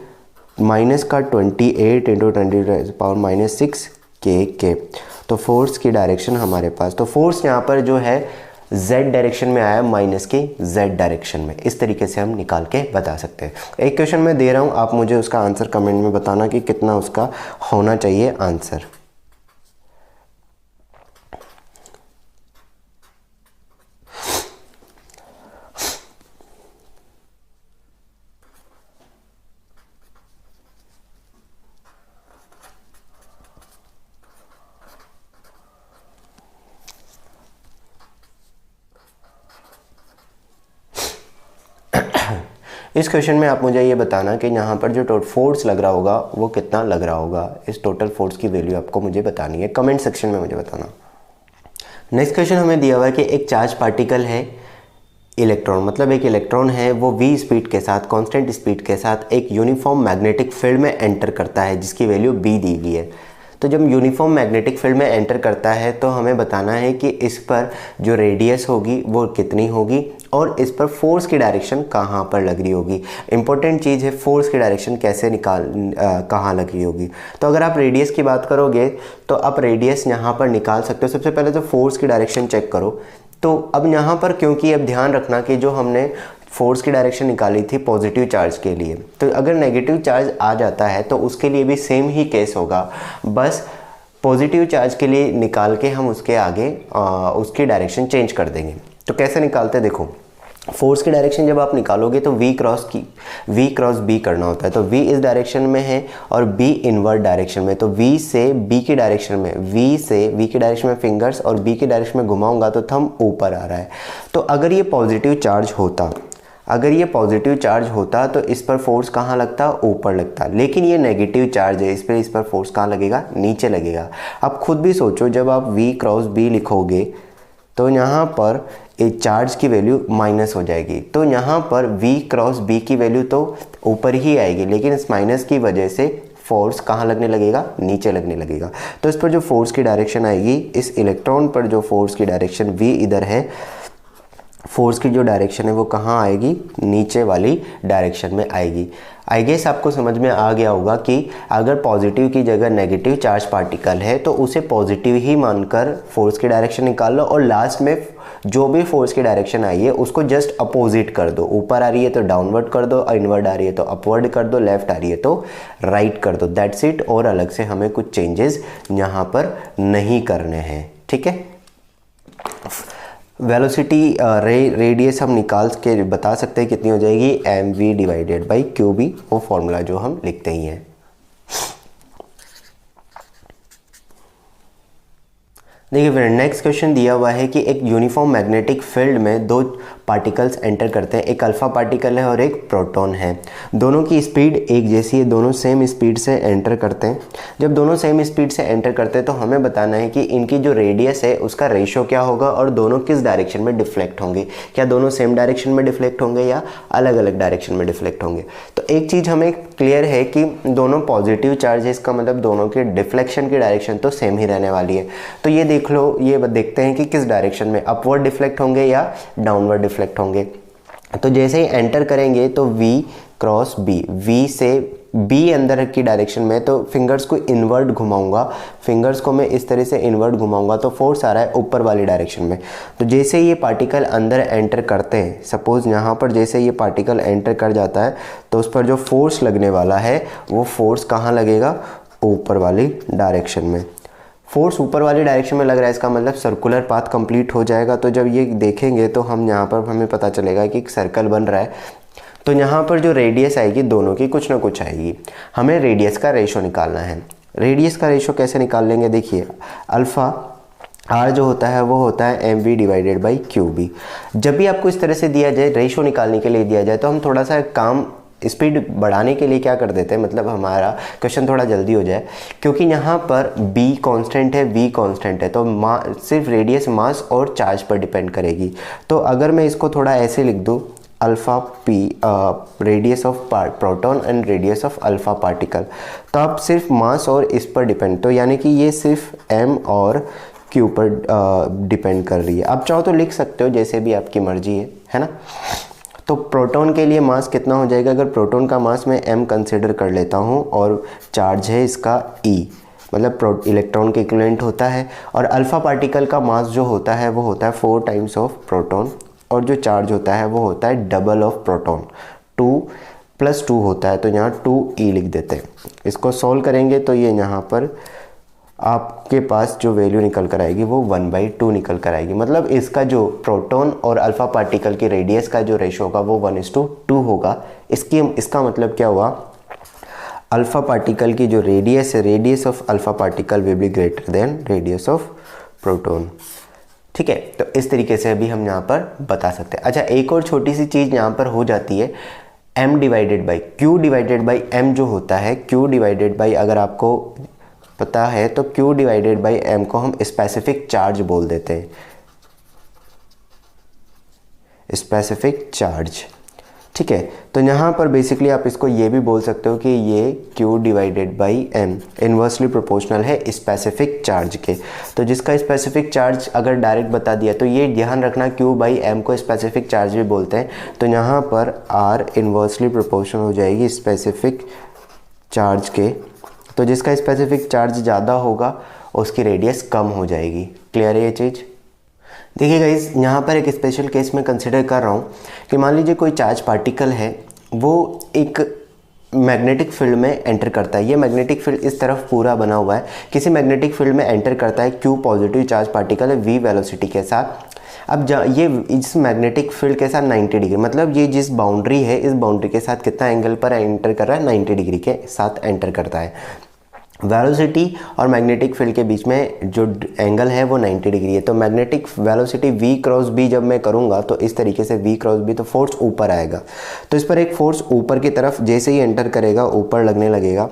माइनस का 28 × 10⁻⁻6 K कैप। तो फोर्स की डायरेक्शन हमारे पास, तो फोर्स यहाँ पर जो है Z डायरेक्शन में आया, माइनस की Z डायरेक्शन में। इस तरीके से हम निकाल के बता सकते हैं। एक क्वेश्चन मैं दे रहा हूँ, आप मुझे उसका आंसर कमेंट में बताना कि कितना उसका होना चाहिए आंसर। इस क्वेश्चन में आप मुझे ये बताना कि यहाँ पर जो टोटल फोर्स लग रहा होगा वो कितना लग रहा होगा। इस टोटल फोर्स की वैल्यू आपको मुझे बतानी है, कमेंट सेक्शन में मुझे बताना। नेक्स्ट क्वेश्चन हमें दिया हुआ है कि एक चार्ज पार्टिकल है इलेक्ट्रॉन, मतलब एक इलेक्ट्रॉन है वो v स्पीड के साथ, कांस्टेंट स्पीड के साथ एक यूनिफॉर्म मैग्नेटिक फील्ड में एंटर करता है जिसकी वैल्यू b दी गई है। तो जब यूनिफॉर्म मैग्नेटिक फील्ड में एंटर करता है तो हमें बताना है कि इस पर जो रेडियस होगी वो कितनी होगी और इस पर फोर्स की डायरेक्शन कहाँ पर लग रही होगी। इंपॉर्टेंट चीज़ है फोर्स की डायरेक्शन कैसे कहाँ लग रही होगी। तो अगर आप रेडियस की बात करोगे तो आप रेडियस यहाँ पर निकाल सकते हो। सबसे पहले तो फोर्स की डायरेक्शन चेक करो। तो अब यहाँ पर क्योंकि अब ध्यान रखना कि जो हमने फोर्स की डायरेक्शन निकाली थी पॉजिटिव चार्ज के लिए, तो अगर नेगेटिव चार्ज आ जाता है तो उसके लिए भी सेम ही केस होगा, बस पॉजिटिव चार्ज के लिए निकाल के हम उसके आगे उसकी डायरेक्शन चेंज कर देंगे। तो कैसे निकालते हैं, देखो फोर्स की डायरेक्शन जब आप निकालोगे तो v क्रॉस b करना होता है। तो v इस डायरेक्शन में है और b इनवर्ड डायरेक्शन में, तो v से b की डायरेक्शन में, v की डायरेक्शन में फिंगर्स और b की डायरेक्शन में घुमाऊंगा तो थंब ऊपर आ रहा है। तो अगर ये पॉजिटिव चार्ज होता तो इस पर फोर्स कहाँ लगता, ऊपर लगता। लेकिन ये नेगेटिव चार्ज है, इस पर फोर्स कहाँ लगेगा, नीचे लगेगा। अब खुद भी सोचो, जब आप v क्रॉस b लिखोगे तो यहाँ पर एक चार्ज की वैल्यू माइनस हो जाएगी, तो यहाँ पर v क्रॉस b की वैल्यू तो ऊपर ही आएगी, लेकिन इस माइनस की वजह से फोर्स कहाँ लगने लगेगा, नीचे लगने लगेगा। तो इस पर जो फोर्स की डायरेक्शन आएगी, इस इलेक्ट्रॉन पर जो फोर्स की डायरेक्शन v इधर है, फोर्स की जो डायरेक्शन है वो कहाँ आएगी, नीचे वाली डायरेक्शन में आएगी। आई गेस आपको समझ में आ गया होगा कि अगर पॉजिटिव की जगह नेगेटिव चार्ज पार्टिकल है तो उसे पॉजिटिव ही मानकर फोर्स की डायरेक्शन निकाल लो और लास्ट में जो भी फोर्स की डायरेक्शन आई है उसको जस्ट अपोजिट कर दो। ऊपर आ रही है तो डाउनवर्ड कर दो, इनवर्ड आ रही है तो अपवर्ड कर दो, लेफ्ट आ रही है तो राइट कर दो, दैट्स इट। और अलग से हमें कुछ चेंजेस यहाँ पर नहीं करने हैं, ठीक है। वेलोसिटी रेडियस हम निकाल के बता सकते हैं कितनी हो जाएगी, mv/qb, वो फॉर्मूला जो हम लिखते ही हैं। देखिए फ्रेंड, नेक्स्ट क्वेश्चन दिया हुआ है कि एक यूनिफॉर्म मैग्नेटिक फील्ड में दो पार्टिकल्स एंटर करते हैं। एक अल्फ़ा पार्टिकल है और एक प्रोटॉन है। दोनों की स्पीड एक जैसी है, दोनों सेम स्पीड से एंटर करते हैं। जब दोनों सेम स्पीड से एंटर करते हैं तो हमें बताना है कि इनकी जो रेडियस है उसका रेशो क्या होगा और दोनों किस डायरेक्शन में डिफ्लेक्ट होंगे। क्या दोनों सेम डायरेक्शन में डिफ्लेक्ट होंगे या अलग अलग डायरेक्शन में डिफ्लेक्ट होंगे। तो एक चीज़ हमें क्लियर है कि दोनों पॉजिटिव चार्ज है, इसका मतलब दोनों के डिफ्लेक्शन की डायरेक्शन तो सेम ही रहने वाली है। तो ये देख लो, ये देखते हैं कि किस डायरेक्शन में अपवर्ड डिफ्लेक्ट होंगे या डाउनवर्ड डिफ्लेक्ट होंगे। तो जैसे ही एंटर करेंगे तो V क्रॉस B, V से B अंदर की डायरेक्शन में, तो फिंगर्स को इनवर्ड घुमाऊंगा, फिंगर्स को मैं इस तरह से इनवर्ड घुमाऊंगा तो फोर्स आ रहा है ऊपर वाली डायरेक्शन में। तो जैसे ये पार्टिकल अंदर एंटर करते हैं, सपोज यहाँ पर जैसे ये पार्टिकल एंटर कर जाता है तो उस पर जो फोर्स लगने वाला है वो फोर्स कहाँ लगेगा, ऊपर वाली डायरेक्शन में। फोर्स ऊपर वाली डायरेक्शन में लग रहा है, इसका मतलब सर्कुलर पाथ कंप्लीट हो जाएगा। तो जब ये देखेंगे तो हम यहाँ पर हमें पता चलेगा कि एक सर्कल बन रहा है। तो यहाँ पर जो रेडियस आएगी दोनों की कुछ ना कुछ आएगी। हमें रेडियस का रेशो निकालना है। रेडियस का रेशो कैसे निकाल लेंगे, देखिए अल्फ़ा R जो होता है वो होता है mv डिवाइडेड बाई QB। जब भी आपको इस तरह से दिया जाए, रेशो निकालने के लिए दिया जाए, तो हम थोड़ा सा काम स्पीड बढ़ाने के लिए क्या कर देते हैं, मतलब हमारा क्वेश्चन थोड़ा जल्दी हो जाए, क्योंकि यहाँ पर B कांस्टेंट है, V कांस्टेंट है, तो सिर्फ रेडियस मास और चार्ज पर डिपेंड करेगी। तो अगर मैं इसको थोड़ा ऐसे लिख दूँ, alpha P radius of proton and radius of alpha particle, तो आप सिर्फ मास और इस पर डिपेंड, तो यानी कि ये सिर्फ M और Q पर डिपेंड कर रही है। आप चाहो तो लिख सकते हो जैसे भी आपकी मर्जी है ना। तो प्रोटॉन के लिए मास कितना हो जाएगा, अगर प्रोटॉन का मास मैं m कंसिडर कर लेता हूँ और चार्ज है इसका E, मतलब इलेक्ट्रॉन के इक्विवेलेंट होता है, और अल्फ़ा पार्टिकल का मास जो होता है वो होता है 4 टाइम्स ऑफ प्रोटॉन, और जो चार्ज होता है वो होता है डबल ऑफ प्रोटॉन, 2 + 2 होता है, तो यहाँ 2E लिख देते हैं। इसको सॉल्व करेंगे तो ये यहाँ पर आपके पास जो वैल्यू निकल कर आएगी वो 1/2 निकल कर आएगी। मतलब इसका जो प्रोटॉन और अल्फ़ा पार्टिकल की रेडियस का जो रेशो होगा वो 1:2 होगा। इसका मतलब क्या हुआ, अल्फ़ा पार्टिकल की जो रेडियस है, radius of alpha particle will be greater than radius of proton. ठीक है, तो इस तरीके से भी हम यहाँ पर बता सकते हैं। अच्छा, एक और छोटी सी चीज़ यहाँ पर हो जाती है, m divided by Q divided by m जो होता है, Q डिवाइडेड बाई, अगर आपको पता है तो Q डिवाइडेड बाई m को हम स्पेसिफिक चार्ज बोल देते हैं, स्पेसिफिक चार्ज। ठीक है, तो यहाँ पर बेसिकली आप इसको ये भी बोल सकते हो कि ये Q divided by m inversely proportional है स्पेसिफिक चार्ज के। तो जिसका स्पेसिफिक चार्ज अगर डायरेक्ट बता दिया तो ये ध्यान रखना, Q बाई m को स्पेसिफिक चार्ज भी बोलते हैं। तो यहाँ पर R इन्वर्सली प्रोपोर्शनल हो जाएगी स्पेसिफिक चार्ज के, तो जिसका स्पेसिफिक चार्ज ज़्यादा होगा उसकी रेडियस कम हो जाएगी। क्लियर है ये चीज़। देखिए गाइस, यहाँ पर एक स्पेशल केस में कंसिडर कर रहा हूँ कि मान लीजिए कोई चार्ज पार्टिकल है, वो एक मैग्नेटिक फील्ड में एंटर करता है। ये मैग्नेटिक फील्ड इस तरफ पूरा बना हुआ है, किसी मैग्नेटिक फील्ड में एंटर करता है, Q पॉजिटिव चार्ज पार्टिकल है V वेलोसिटी के साथ। अब ये इस मैग्नेटिक फील्ड के साथ 90 डिग्री, मतलब ये जिस बाउंड्री है इस बाउंड्री के साथ कितना एंगल पर एंटर कर रहा है, 90 डिग्री के साथ एंटर करता है। वेलोसिटी और मैग्नेटिक फील्ड के बीच में जो एंगल है वो 90 डिग्री है। तो magnetic velocity V cross B जब मैं करूँगा तो इस तरीके से V क्रॉस B, तो फोर्स ऊपर आएगा। तो इस पर एक फोर्स ऊपर की तरफ जैसे ही एंटर करेगा ऊपर लगने लगेगा।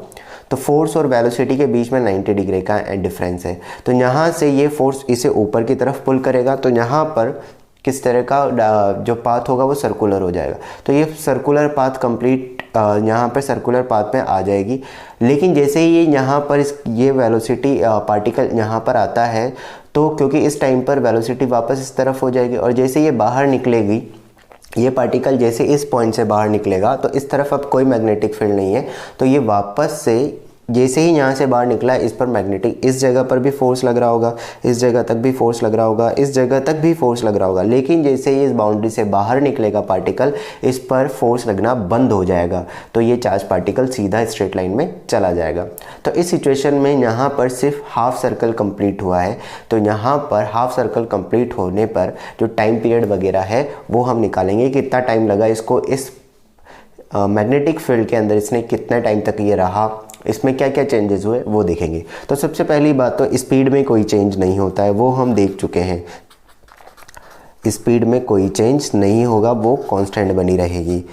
तो फोर्स और वेलोसिटी के बीच में 90 डिग्री का डिफरेंस है। तो यहाँ से ये फोर्स इसे ऊपर की तरफ पुल करेगा, तो यहाँ पर किस तरह का जो पाथ होगा वो सर्कुलर हो जाएगा। तो ये सर्कुलर पाथ कंप्लीट यहाँ पर सर्कुलर पाथ में आ जाएगी। लेकिन जैसे ही ये यहाँ पर ये वेलोसिटी पार्टिकल यहाँ पर आता है, तो क्योंकि इस टाइम पर वेलोसिटी वापस इस तरफ हो जाएगी, और जैसे ये बाहर निकलेगी, ये पार्टिकल जैसे इस पॉइंट से बाहर निकलेगा तो इस तरफ अब कोई मैग्नेटिक फील्ड नहीं है, तो ये वापस से जैसे ही यहाँ से बाहर निकला इस पर मैग्नेटिक, इस जगह पर भी फोर्स लग रहा होगा, इस जगह तक भी फोर्स लग रहा होगा, इस जगह तक भी फोर्स लग रहा होगा। लेकिन जैसे ही इस बाउंड्री से बाहर निकलेगा पार्टिकल, इस पर फोर्स लगना बंद हो जाएगा, तो ये चार्ज पार्टिकल सीधा स्ट्रेट लाइन में चला जाएगा। तो इस सिचुएशन में यहाँ पर सिर्फ हाफ सर्कल कंप्लीट हुआ है। तो यहाँ पर हाफ सर्कल कंप्लीट होने पर जो टाइम पीरियड वगैरह है वो हम निकालेंगे, कितना टाइम लगा इसको इस मैग्नेटिक फील्ड के अंदर, इसने कितना टाइम तक ये रहा, इसमें क्या क्या चेंजेस हुए वो देखेंगे। तो सबसे पहली बात तो स्पीड में कोई चेंज नहीं होता है, वो हम देख चुके हैं। स्पीड में कोई चेंज नहीं होगा, वो कांस्टेंट बनी रहेगी।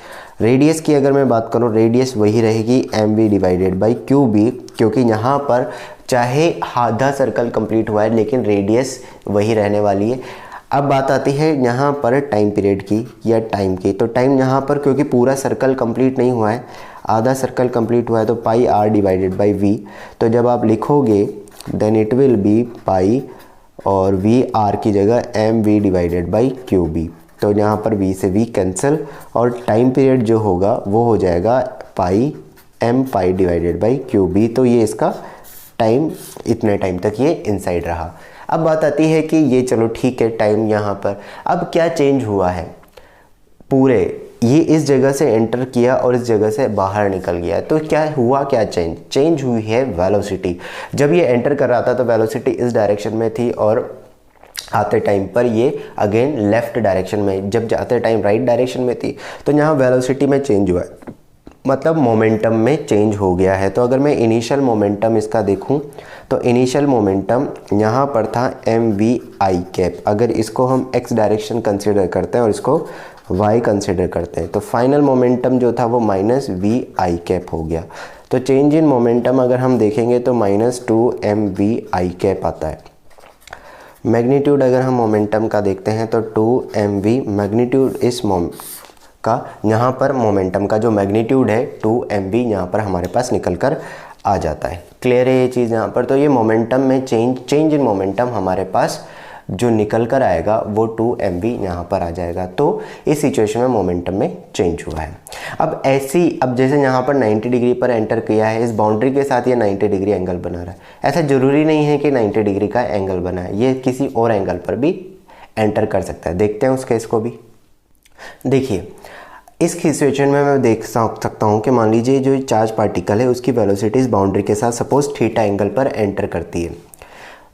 रेडियस की अगर मैं बात करूं, रेडियस वही रहेगी mv डिवाइडेड बाई qb, क्योंकि यहाँ पर चाहे आधा सर्कल कंप्लीट हुआ है लेकिन रेडियस वही रहने वाली है। अब बात आती है यहाँ पर टाइम पीरियड की या टाइम की। तो टाइम यहाँ पर क्योंकि पूरा सर्कल कंप्लीट नहीं हुआ है, आधा सर्कल कंप्लीट हुआ है, तो pi r divided by we. तो जब आप लिखोगे then it will be pi और वी आर की जगह m we divided by Q B. तो यहाँ पर वी से वी कैंसिल और टाइम पीरियड जो होगा वो हो जाएगा pi m pi divided by Q B. तो ये इसका टाइम, इतने टाइम तक ये इनसाइड रहा। अब बात आती है कि ये चलो ठीक है टाइम यहाँ पर, अब क्या चेंज हुआ है, पूरे ये इस जगह से एंटर किया और इस जगह से बाहर निकल गया। तो क्या हुआ, क्या चेंज हुई है वेलोसिटी। जब ये एंटर कर रहा था तो वेलोसिटी इस डायरेक्शन में थी और आते टाइम पर ये अगेन लेफ्ट डायरेक्शन में, जब जाते टाइम राइट डायरेक्शन में थी। तो यहाँ वेलोसिटी में चेंज हुआ है, मतलब मोमेंटम में चेंज हो गया है। तो अगर मैं इनिशियल मोमेंटम इसका देखूं तो इनिशियल मोमेंटम यहाँ पर था एम वी आई कैप। अगर इसको हम एक्स डायरेक्शन कंसिडर करते हैं और इसको वाई कंसिडर करते हैं तो फाइनल मोमेंटम जो था वो माइनस वी आई कैप हो गया। तो चेंज इन मोमेंटम अगर हम देखेंगे तो minus 2 M V I cap आता है। मैग्नीट्यूड अगर हम मोमेंटम का देखते हैं तो 2 एम वी मैग्नीट्यूड इस का, यहाँ पर मोमेंटम का जो मैग्नीट्यूड है 2 एम वी यहाँ पर हमारे पास निकल कर आ जाता है। क्लियर है ये चीज़ यहाँ पर। तो ये मोमेंटम में चेंज इन मोमेंटम हमारे पास जो निकल कर आएगा वो 2 एम वी यहाँ पर आ जाएगा। तो इस सिचुएशन में मोमेंटम में चेंज हुआ है। अब जैसे यहाँ पर 90 डिग्री पर एंटर किया है, इस बाउंड्री के साथ ये 90 डिग्री एंगल बना रहा है। ऐसा ज़रूरी नहीं है कि 90 डिग्री का एंगल बना है, ये किसी और एंगल पर भी एंटर कर सकता है। देखते हैं उस केस को भी। देखिए इस सिचुएशन में मैं देख सकता हूँ कि मान लीजिए जो चार्ज पार्टिकल है उसकी वेलोसिटी इस बाउंड्री के साथ सपोज थीटा एंगल पर एंटर करती है।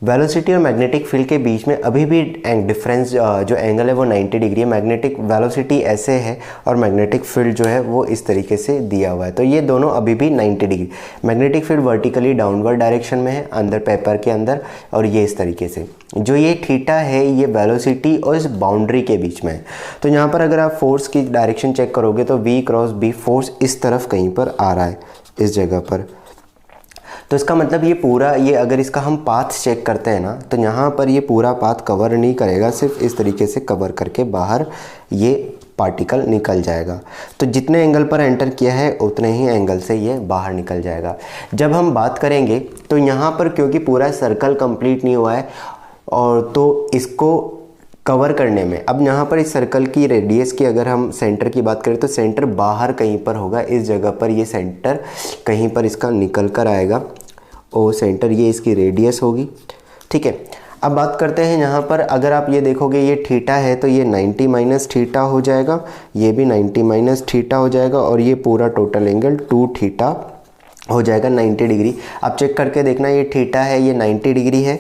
वेलोसिटी और मैग्नेटिक फील्ड के बीच में अभी भी डिफरेंस जो एंगल है वो 90 डिग्री है। मैग्नेटिक वेलोसिटी ऐसे है और मैग्नेटिक फील्ड जो है वो इस तरीके से दिया हुआ है। तो ये दोनों अभी भी 90 degree. Magnetic field vertically downward direction में है अंदर पेपर के अंदर, और ये इस तरीके से। जो ये थीटा है ये वेलोसिटी और इस बाउंड्री के बीच में है। तो यहाँ पर अगर आप फोर्स की डायरेक्शन चेक करोगे तो V क्रॉस B फोर्स इस तरफ कहीं पर आ रहा है, इस जगह पर। तो इसका मतलब ये पूरा, ये अगर इसका हम पाथ चेक करते हैं ना तो यहाँ पर ये पूरा पाथ कवर नहीं करेगा, सिर्फ इस तरीके से कवर करके बाहर ये पार्टिकल निकल जाएगा। तो जितने एंगल पर एंटर किया है उतने ही एंगल से ये बाहर निकल जाएगा। जब हम बात करेंगे तो यहाँ पर क्योंकि पूरा सर्कल कंप्लीट नहीं हुआ है और तो इसको कवर करने में, अब यहाँ पर इस सर्कल की रेडियस की अगर हम सेंटर की बात करें तो सेंटर बाहर कहीं पर होगा, इस जगह पर ये सेंटर कहीं पर इसका निकल कर आएगा और सेंटर ये इसकी रेडियस होगी। ठीक है, अब बात करते हैं यहाँ पर अगर आप ये देखोगे ये थीटा है तो ये 90 माइनस थीटा हो जाएगा, ये भी 90 माइनस थीटा हो जाएगा और ये पूरा टोटल एंगल 2 थीटा हो जाएगा 90 डिग्री। आप चेक करके देखना ये थीटा है ये 90 डिग्री है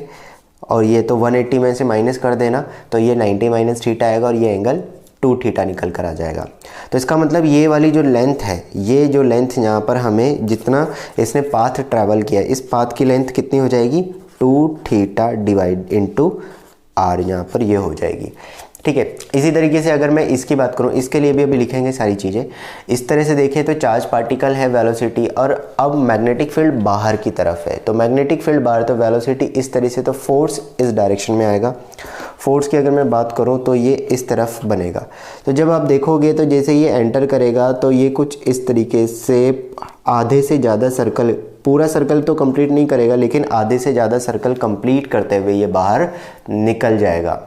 और ये तो 180 में से माइनस कर देना तो ये 90 माइनस थीटा आएगा और ये एंगल 2 थीटा निकल कर आ जाएगा। तो इसका मतलब ये वाली जो लेंथ है, ये जो लेंथ यहाँ पर हमें जितना इसने पाथ ट्रैवल किया इस पाथ की लेंथ कितनी हो जाएगी 2 थीटा डिवाइड इनटू आर, यहाँ पर ये हो जाएगी। ठीक है, इसी तरीके से अगर मैं इसकी बात करूँ, इसके लिए भी अभी लिखेंगे सारी चीज़ें। इस तरह से देखें तो चार्ज पार्टिकल है वेलोसिटी और अब मैग्नेटिक फील्ड बाहर की तरफ है। तो मैग्नेटिक फील्ड बाहर तो वेलोसिटी इस तरह से, तो फोर्स इस डायरेक्शन में आएगा। फोर्स की अगर मैं बात करूं तो ये इस तरफ बनेगा। तो जब आप देखोगे तो जैसे ये एंटर करेगा तो ये कुछ इस तरीके से आधे से ज़्यादा सर्कल, पूरा सर्कल तो कंप्लीट नहीं करेगा लेकिन आधे से ज़्यादा सर्कल कंप्लीट करते हुए ये बाहर निकल जाएगा।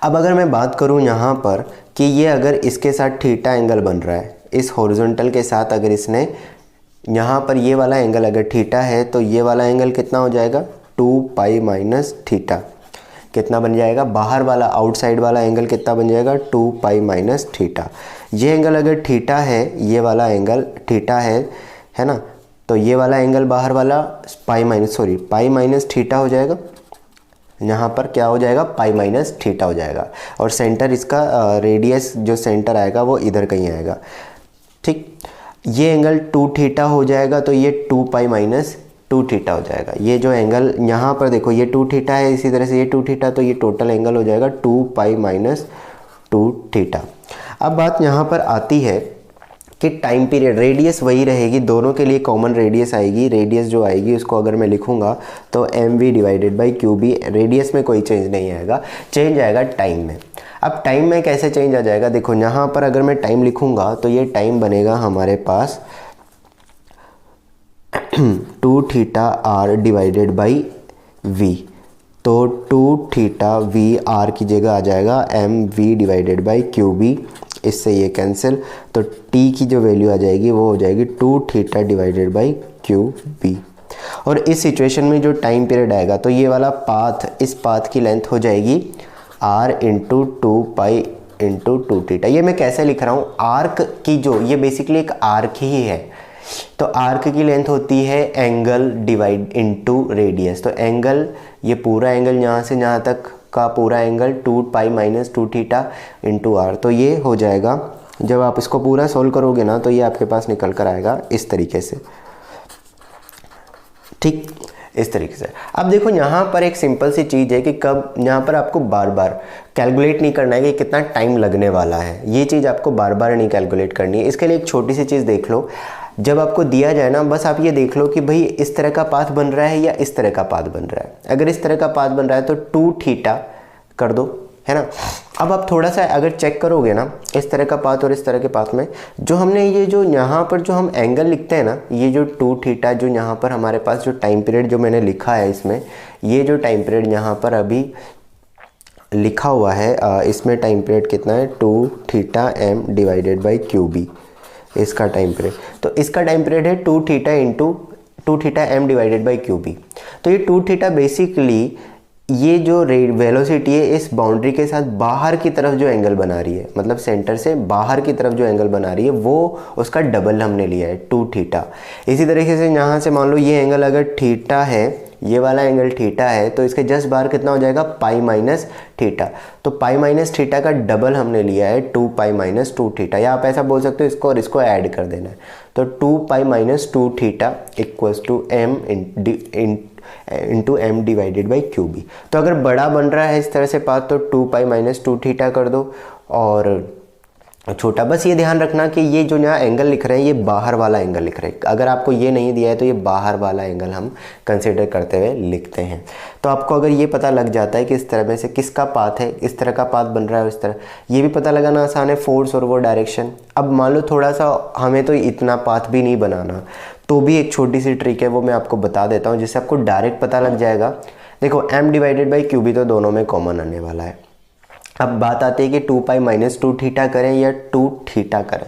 अब अगर मैं बात करूं यहाँ पर कि ये अगर इसके साथ थीटा एंगल बन रहा है, इस हॉरिजॉन्टल के साथ अगर इसने यहाँ पर ये वाला एंगल अगर थीटा है तो ये वाला एंगल कितना हो जाएगा 2 पाई माइनस थीटा। कितना बन जाएगा, बाहर वाला आउटसाइड वाला एंगल कितना बन जाएगा 2 पाई माइनस थीटा। ये एंगल अगर थीटा है, ये वाला एंगल थीटा है ना, तो ये वाला एंगल बाहर वाला पाई माइनस थीटा हो जाएगा। यहाँ पर क्या हो जाएगा पाई माइनस थीटा हो जाएगा और सेंटर इसका रेडियस जो सेंटर आएगा वो इधर कहीं आएगा। ठीक, ये एंगल 2 थीटा हो जाएगा तो ये 2 पाई माइनस 2 थीटा हो जाएगा। ये जो एंगल यहाँ पर देखो ये 2 थीटा है, इसी तरह से ये 2 थीटा, तो ये टोटल एंगल हो जाएगा 2 पाई माइनस 2 थीटा। अब बात यहाँ पर आती है कि टाइम पीरियड, रेडियस वही रहेगी, दोनों के लिए कॉमन रेडियस आएगी। रेडियस जो आएगी उसको अगर मैं लिखूंगा तो mv divided by QB, radius में कोई चेंज नहीं आएगा, चेंज आएगा टाइम में। अब टाइम में कैसे चेंज आ जाएगा, देखो यहाँ पर अगर मैं टाइम लिखूंगा तो ये टाइम बनेगा हमारे पास 2 theta R divided by we, तो 2 थीटा वी आर की जगह आ जाएगा M we divided by Q B, इससे ये कैंसिल, तो t की जो वैल्यू आ जाएगी वो हो जाएगी 2 theta divided by Q B. और इस सिचुएशन में जो टाइम पीरियड आएगा तो ये वाला पाथ, इस पाथ की लेंथ हो जाएगी r into 2 pi into 2 theta. ये मैं कैसे लिख रहा हूँ, आर्क की जो, ये बेसिकली एक आर्क ही है, तो आर्क की लेंथ होती है एंगल डिवाइड इनटू रेडियस, तो एंगल, ये पूरा एंगल यहाँ से यहाँ तक का पूरा angle 2 pi minus 2 theta into R, तो ये हो जाएगा, जब आप इसको पूरा सोल्व करोगे ना तो ये आपके पास निकल कर आएगा इस तरीके से, ठीक, इस तरीके से। अब देखो यहाँ पर एक सिंपल सी चीज़ है कि कब, यहाँ पर आपको बार बार कैलकुलेट नहीं करना है कि कितना टाइम लगने वाला है, ये चीज़ आपको बार बार नहीं कैलकुलेट करनी है। इसके लिए एक छोटी सी चीज़ देख लो, जब आपको दिया जाए ना, बस आप ये देख लो कि भाई इस तरह का पाथ बन रहा है या इस तरह का पाथ बन रहा है। अगर इस तरह का पाथ बन रहा है तो 2 थीटा कर दो, है ना। अब आप थोड़ा सा अगर चेक करोगे ना, इस तरह का पाथ और इस तरह के पाथ में जो हमने ये जो यहाँ पर जो हम एंगल लिखते हैं ना, ये जो 2 थीटा जो यहाँ पर हमारे पास जो टाइम पीरियड जो मैंने लिखा है इसमें, ये जो टाइम पीरियड यहाँ पर अभी लिखा हुआ है, इसमें टाइम पीरियड कितना है 2 theta M divided by Q B, इसका टाइम पीरियड, तो इसका टाइम पीरियड है 2 theta into 2 theta M divided by Q B. तो ये 2 थीटा बेसिकली ये जो वेलोसिटी है इस बाउंड्री के साथ बाहर की तरफ जो एंगल बना रही है, मतलब सेंटर से बाहर की तरफ जो एंगल बना रही है वो उसका डबल हमने लिया है 2 थीटा। इसी तरीके से यहाँ से मान लो ये एंगल अगर थीटा है, ये वाला एंगल थीटा है, तो इसके जस्ट बाहर कितना हो जाएगा पाई माइनस थीटा, तो पाई माइनस थीटा का डबल हमने लिया है 2 पाई माइनस 2 थीटा, या आप ऐसा बोल सकते हो इसको और इसको ऐड कर देना है, तो 2 pi minus 2 theta equals to M into M divided by Q B. तो अगर बड़ा बन रहा है इस तरह से पाथ तो 2 पाई माइनस 2 थीटा कर दो, और छोटा बस ये ध्यान रखना कि ये जो यहाँ एंगल लिख रहे हैं ये बाहर वाला एंगल लिख रहे हैं, अगर आपको ये नहीं दिया है तो ये बाहर वाला एंगल हम कंसिडर करते हुए लिखते हैं। तो आपको अगर ये पता लग जाता है कि इस तरह में से किसका पाथ है, इस तरह का पाथ बन रहा है, इस तरह, ये भी पता लगाना आसान है, फोर्स और वो डायरेक्शन। अब मान लो थोड़ा सा हमें तो इतना पाथ भी नहीं बनाना, तो भी एक छोटी सी ट्रिक है वो मैं आपको बता देता हूँ जिससे आपको डायरेक्ट पता लग जाएगा। देखो m divided by Q B तो दोनों में कॉमन आने वाला है। अब बात आती है कि 2 पाई माइनस 2 थीटा करें या 2 थीटा करें।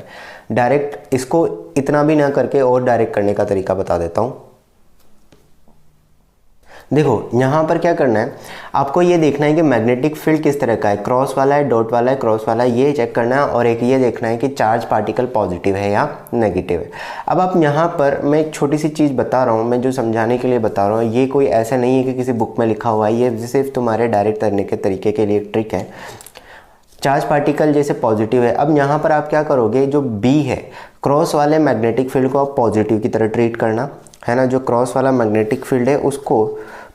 डायरेक्ट इसको इतना भी ना करके और डायरेक्ट करने का तरीका बता देता हूँ। देखो यहाँ पर क्या करना है, आपको ये देखना है कि मैग्नेटिक फील्ड किस तरह का है, क्रॉस वाला है, डॉट वाला है, क्रॉस वाला है, ये चेक करना है, और एक ये देखना है कि चार्ज पार्टिकल पॉजिटिव है या नेगेटिव है। अब आप यहाँ पर मैं एक छोटी सी चीज़ बता रहा हूँ, मैं जो समझाने के लिए बता रहा हूँ, ये कोई ऐसा नहीं है कि किसी बुक में लिखा हुआ है, ये सिर्फ तुम्हारे डायरेक्ट करने के तरीके के लिए एक ट्रिक है। चार्ज पार्टिकल जैसे पॉजिटिव है, अब यहाँ पर आप क्या करोगे, जो बी है क्रॉस वाले मैग्नेटिक फील्ड को आप पॉजिटिव की तरह ट्रीट करना है ना, जो क्रॉस वाला मैग्नेटिक फील्ड है उसको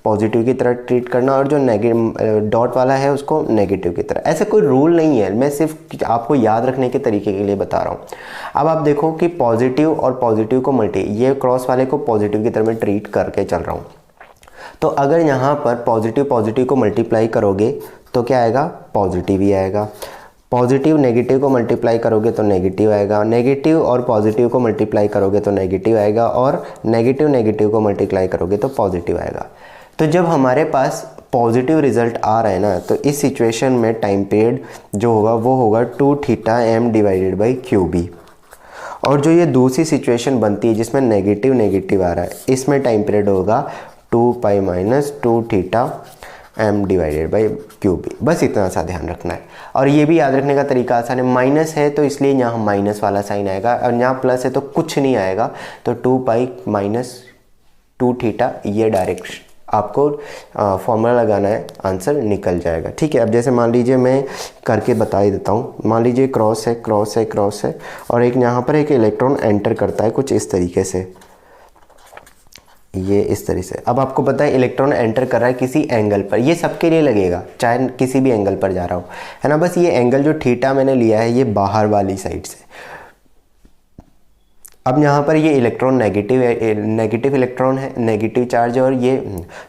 पॉजिटिव की तरह ट्रीट करना, और जो डॉट वाला है उसको नेगेटिव की तरह। ऐसे कोई रूल नहीं है, मैं सिर्फ आपको याद रखने के तरीके के लिए बता रहा हूँ। अब आप देखो कि पॉजिटिव और पॉजिटिव को ये क्रॉस वाले को पॉजिटिव की तरह मैं ट्रीट करके चल रहा हूँ, तो अगर यहाँ पर पॉजिटिव को मल्टीप्लाई करोगे तो क्या आएगा, पॉजिटिव ही आएगा। पॉजिटिव नेगेटिव को मल्टीप्लाई करोगे तो नेगेटिव आएगा, नेगेटिव और पॉजिटिव को मल्टीप्लाई करोगे तो नेगेटिव आएगा, और नेगेटिव को मल्टीप्लाई करोगे तो पॉजिटिव आएगा। तो जब हमारे पास पॉजिटिव रिजल्ट आ रहा है ना, तो इस सिचुएशन में टाइम पीरियड जो होगा वो होगा 2 theta M divided by Q B. और जो ये दूसरी सिचुएशन बनती है जिसमें नेगेटिव आ रहा है, इसमें टाइम पीरियड होगा 2 pi minus 2 theta M divided by Q B. बस इतना सा ध्यान रखना है, और ये भी याद रखने का तरीका आसान है, माइनस है तो इसलिए यहाँ माइनस वाला साइन आएगा, और यहाँ प्लस है तो कुछ नहीं आएगा, तो 2 पाई माइनस 2 थीटा, ये डायरेक्ट आपको फॉर्मूला लगाना है, आंसर निकल जाएगा। ठीक है, अब जैसे मान लीजिए मैं करके बता ही देता हूँ। मान लीजिए क्रॉस है और एक यहाँ पर एक इलेक्ट्रॉन एंटर करता है कुछ इस तरीके से, ये इस तरह से। अब आपको पता है इलेक्ट्रॉन एंटर कर रहा है किसी एंगल पर, ये सबके लिए लगेगा चाहे किसी भी एंगल पर जा रहा हो, है ना। बस ये एंगल जो थीटा मैंने लिया है ये बाहर वाली साइड से। अब यहाँ पर ये इलेक्ट्रॉन नेगेटिव इलेक्ट्रॉन है, नेगेटिव चार्ज है, और ये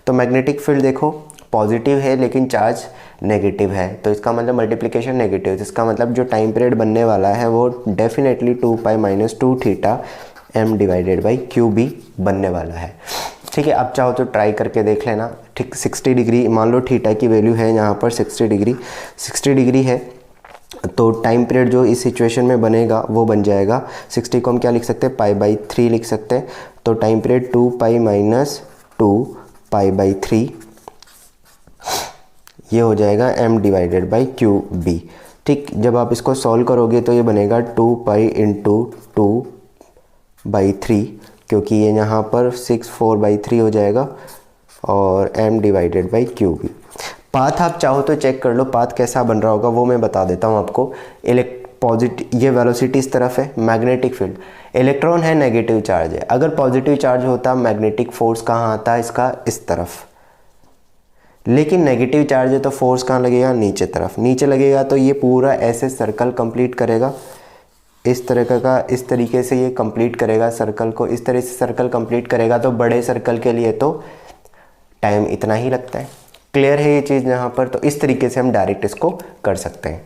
तो मैग्नेटिक फील्ड देखो पॉजिटिव है लेकिन चार्ज नेगेटिव है, तो इसका मतलब मल्टीप्लिकेशन नेगेटिव, इसका मतलब जो टाइम पीरियड बनने वाला है वो डेफिनेटली 2π - 2 थीटा m//qb बनने वाला है। ठीक है, अब चाहो तो ट्राई करके देख लेना। ठीक 60 डिग्री मान लो थीटा की वैल्यू है यहाँ पर 60 डिग्री है, तो टाइम पीरियड जो इस सिचुएशन में बनेगा वो बन जाएगा 60 को हम क्या लिख सकते हैं π/3 लिख सकते हैं, तो टाइम पीरियड 2π - 2π/3 ये हो जाएगा m//qb। ठीक, जब आप इसको सॉल्व करोगे तो ये बनेगा 2π × 2/3, क्योंकि ये यहाँ पर 6/4/3 हो जाएगा, और m//qb। पाथ आप चाहो तो चेक कर लो पाथ कैसा बन रहा होगा, वो मैं बता देता हूँ आपको। पॉजिटिव, ये वेलोसिटी इस तरफ है, मैग्नेटिक फील्ड, इलेक्ट्रॉन है, नेगेटिव चार्ज है। अगर पॉजिटिव चार्ज होता मैग्नेटिक फोर्स कहाँ आता है इसका, इस तरफ, लेकिन नेगेटिव चार्ज है तो फोर्स कहाँ लगेगा, नीचे तरफ। नीचे लगेगा तो ये पूरा ऐसे सर्कल कंप्लीट करेगा, इस तरह का, इस तरीके से ये कंप्लीट करेगा सर्कल को, इस तरह से सर्कल कंप्लीट करेगा। तो बड़े सर्कल के लिए तो टाइम इतना ही लगता है। क्लियर है ये चीज़ यहाँ पर, तो इस तरीके से हम डायरेक्ट इसको कर सकते हैं।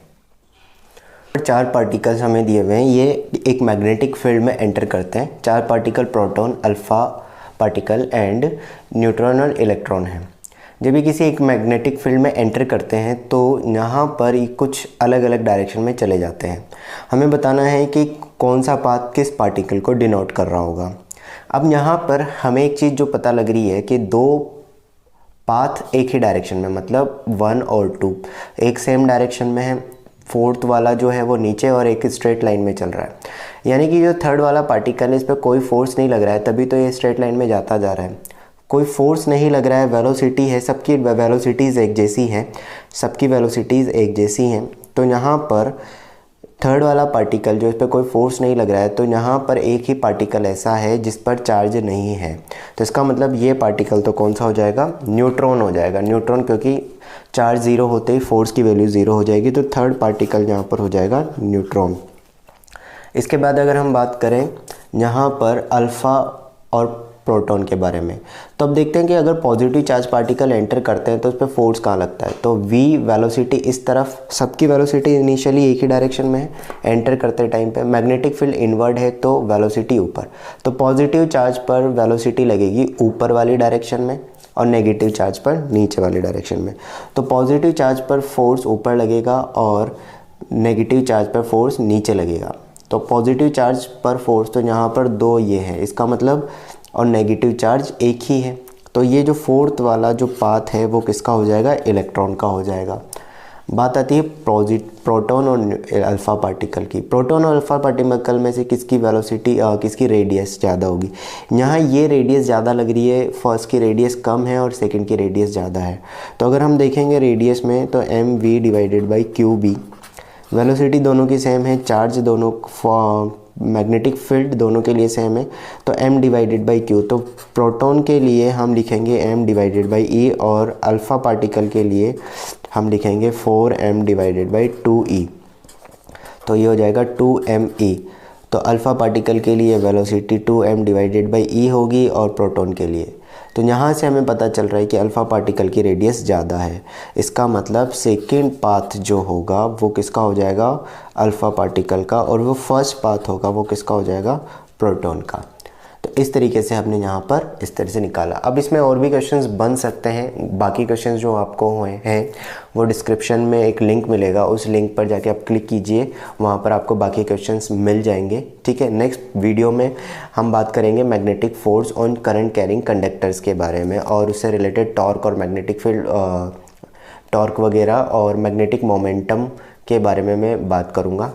4 पार्टिकल्स हमें दिए हुए हैं, ये एक मैग्नेटिक फील्ड में एंटर करते हैं। 4 particle proton, alpha particle and neutron और इलेक्ट्रॉन हैं। जब ये किसी एक मैग्नेटिक फील्ड में एंटर करते हैं तो यहाँ पर ये कुछ अलग अलग डायरेक्शन में चले जाते हैं। हमें बताना है कि कौन सा पाथ किस पार्टिकल को डिनोट कर रहा होगा। अब यहाँ पर हमें एक चीज़ जो पता लग रही है कि 2 पाथ एक ही डायरेक्शन में, मतलब 1 और 2 एक सेम डायरेक्शन में है, 4th वाला जो है वो नीचे और एक स्ट्रेट लाइन में चल रहा है। यानी कि जो 3rd वाला पार्टिकल है इस पर कोई फोर्स नहीं लग रहा है, तभी तो ये स्ट्रेट लाइन में जाता जा रहा है। कोई फोर्स नहीं लग रहा है, वेलोसिटी है, सबकी वेलोसिटीज़ एक जैसी हैं, सबकी वेलोसिटीज़ एक जैसी हैं। तो यहाँ पर 3rd वाला पार्टिकल जो इस पर कोई फोर्स नहीं लग रहा है, तो यहाँ पर एक ही पार्टिकल ऐसा है जिस पर चार्ज नहीं है, तो इसका मतलब ये पार्टिकल तो कौन सा हो जाएगा, न्यूट्रॉन हो जाएगा। न्यूट्रॉन, क्योंकि चार्ज 0 होते ही फोर्स की वैल्यू 0 हो जाएगी, तो 3rd पार्टिकल यहाँ पर हो जाएगा न्यूट्रॉन। इसके बाद अगर हम बात करें यहाँ पर अल्फ़ा और प्रोटॉन के बारे में, तो अब देखते हैं कि अगर पॉजिटिव चार्ज पार्टिकल एंटर करते हैं तो उस पर फोर्स कहाँ लगता है। तो v वेलोसिटी इस तरफ, सबकी वेलोसिटी इनिशियली एक ही डायरेक्शन में है, एंटर करते टाइम पे मैग्नेटिक फील्ड इनवर्ड है तो वेलोसिटी ऊपर, तो पॉजिटिव चार्ज पर वेलोसिटी लगेगी ऊपर वाली डायरेक्शन में और नेगेटिव चार्ज पर नीचे वाली डायरेक्शन में। तो पॉजिटिव चार्ज पर फोर्स ऊपर लगेगा और नेगेटिव चार्ज पर फोर्स नीचे लगेगा। तो पॉजिटिव चार्ज पर फोर्स तो यहाँ पर 2 ये है, इसका मतलब, और नेगेटिव चार्ज एक ही है, तो ये जो 4th वाला जो पाथ है वो किसका हो जाएगा, इलेक्ट्रॉन का हो जाएगा। बात आती है प्रोटॉन और अल्फ़ा पार्टिकल की। प्रोटॉन और अल्फ़ा पार्टिकल में से किसकी वेलोसिटी, किसकी रेडियस ज़्यादा होगी। यहाँ ये रेडियस ज़्यादा लग रही है, फर्स्ट की रेडियस कम है और सेकंड की रेडियस ज़्यादा है। तो अगर हम देखेंगे रेडियस में तो mv/qb, वेलोसिटी दोनों की सेम है, चार्ज दोनों, मैग्नेटिक फील्ड दोनों के लिए सेम है, तो m/q। तो प्रोटॉन के लिए हम लिखेंगे m/e और अल्फ़ा पार्टिकल के लिए हम लिखेंगे 4m/2e, तो ये हो जाएगा 2me। तो अल्फ़ा पार्टिकल के लिए वेलोसिटी 2m/e होगी और प्रोटॉन के लिए, तो यहाँ से हमें पता चल रहा है कि अल्फ़ा पार्टिकल की रेडियस ज़्यादा है। इसका मतलब सेकेंड पाथ जो होगा वो किसका हो जाएगा, अल्फ़ा पार्टिकल का, और वो फर्स्ट पाथ होगा वो किसका हो जाएगा, प्रोटॉन का। तो इस तरीके से हमने यहाँ पर इस तरह से निकाला। अब इसमें और भी क्वेश्चंस बन सकते हैं, बाकी क्वेश्चंस जो आपको हुए हैं वो डिस्क्रिप्शन में एक लिंक मिलेगा, उस लिंक पर जाके आप क्लिक कीजिए, वहाँ पर आपको बाकी क्वेश्चंस मिल जाएंगे। ठीक है, नेक्स्ट वीडियो में हम बात करेंगे magnetic force on current carrying conductors के बारे में, और उससे रिलेटेड टॉर्क और मैग्नेटिक फील्ड, टॉर्क वगैरह और मैग्नेटिक मोमेंटम के बारे में मैं बात करूँगा।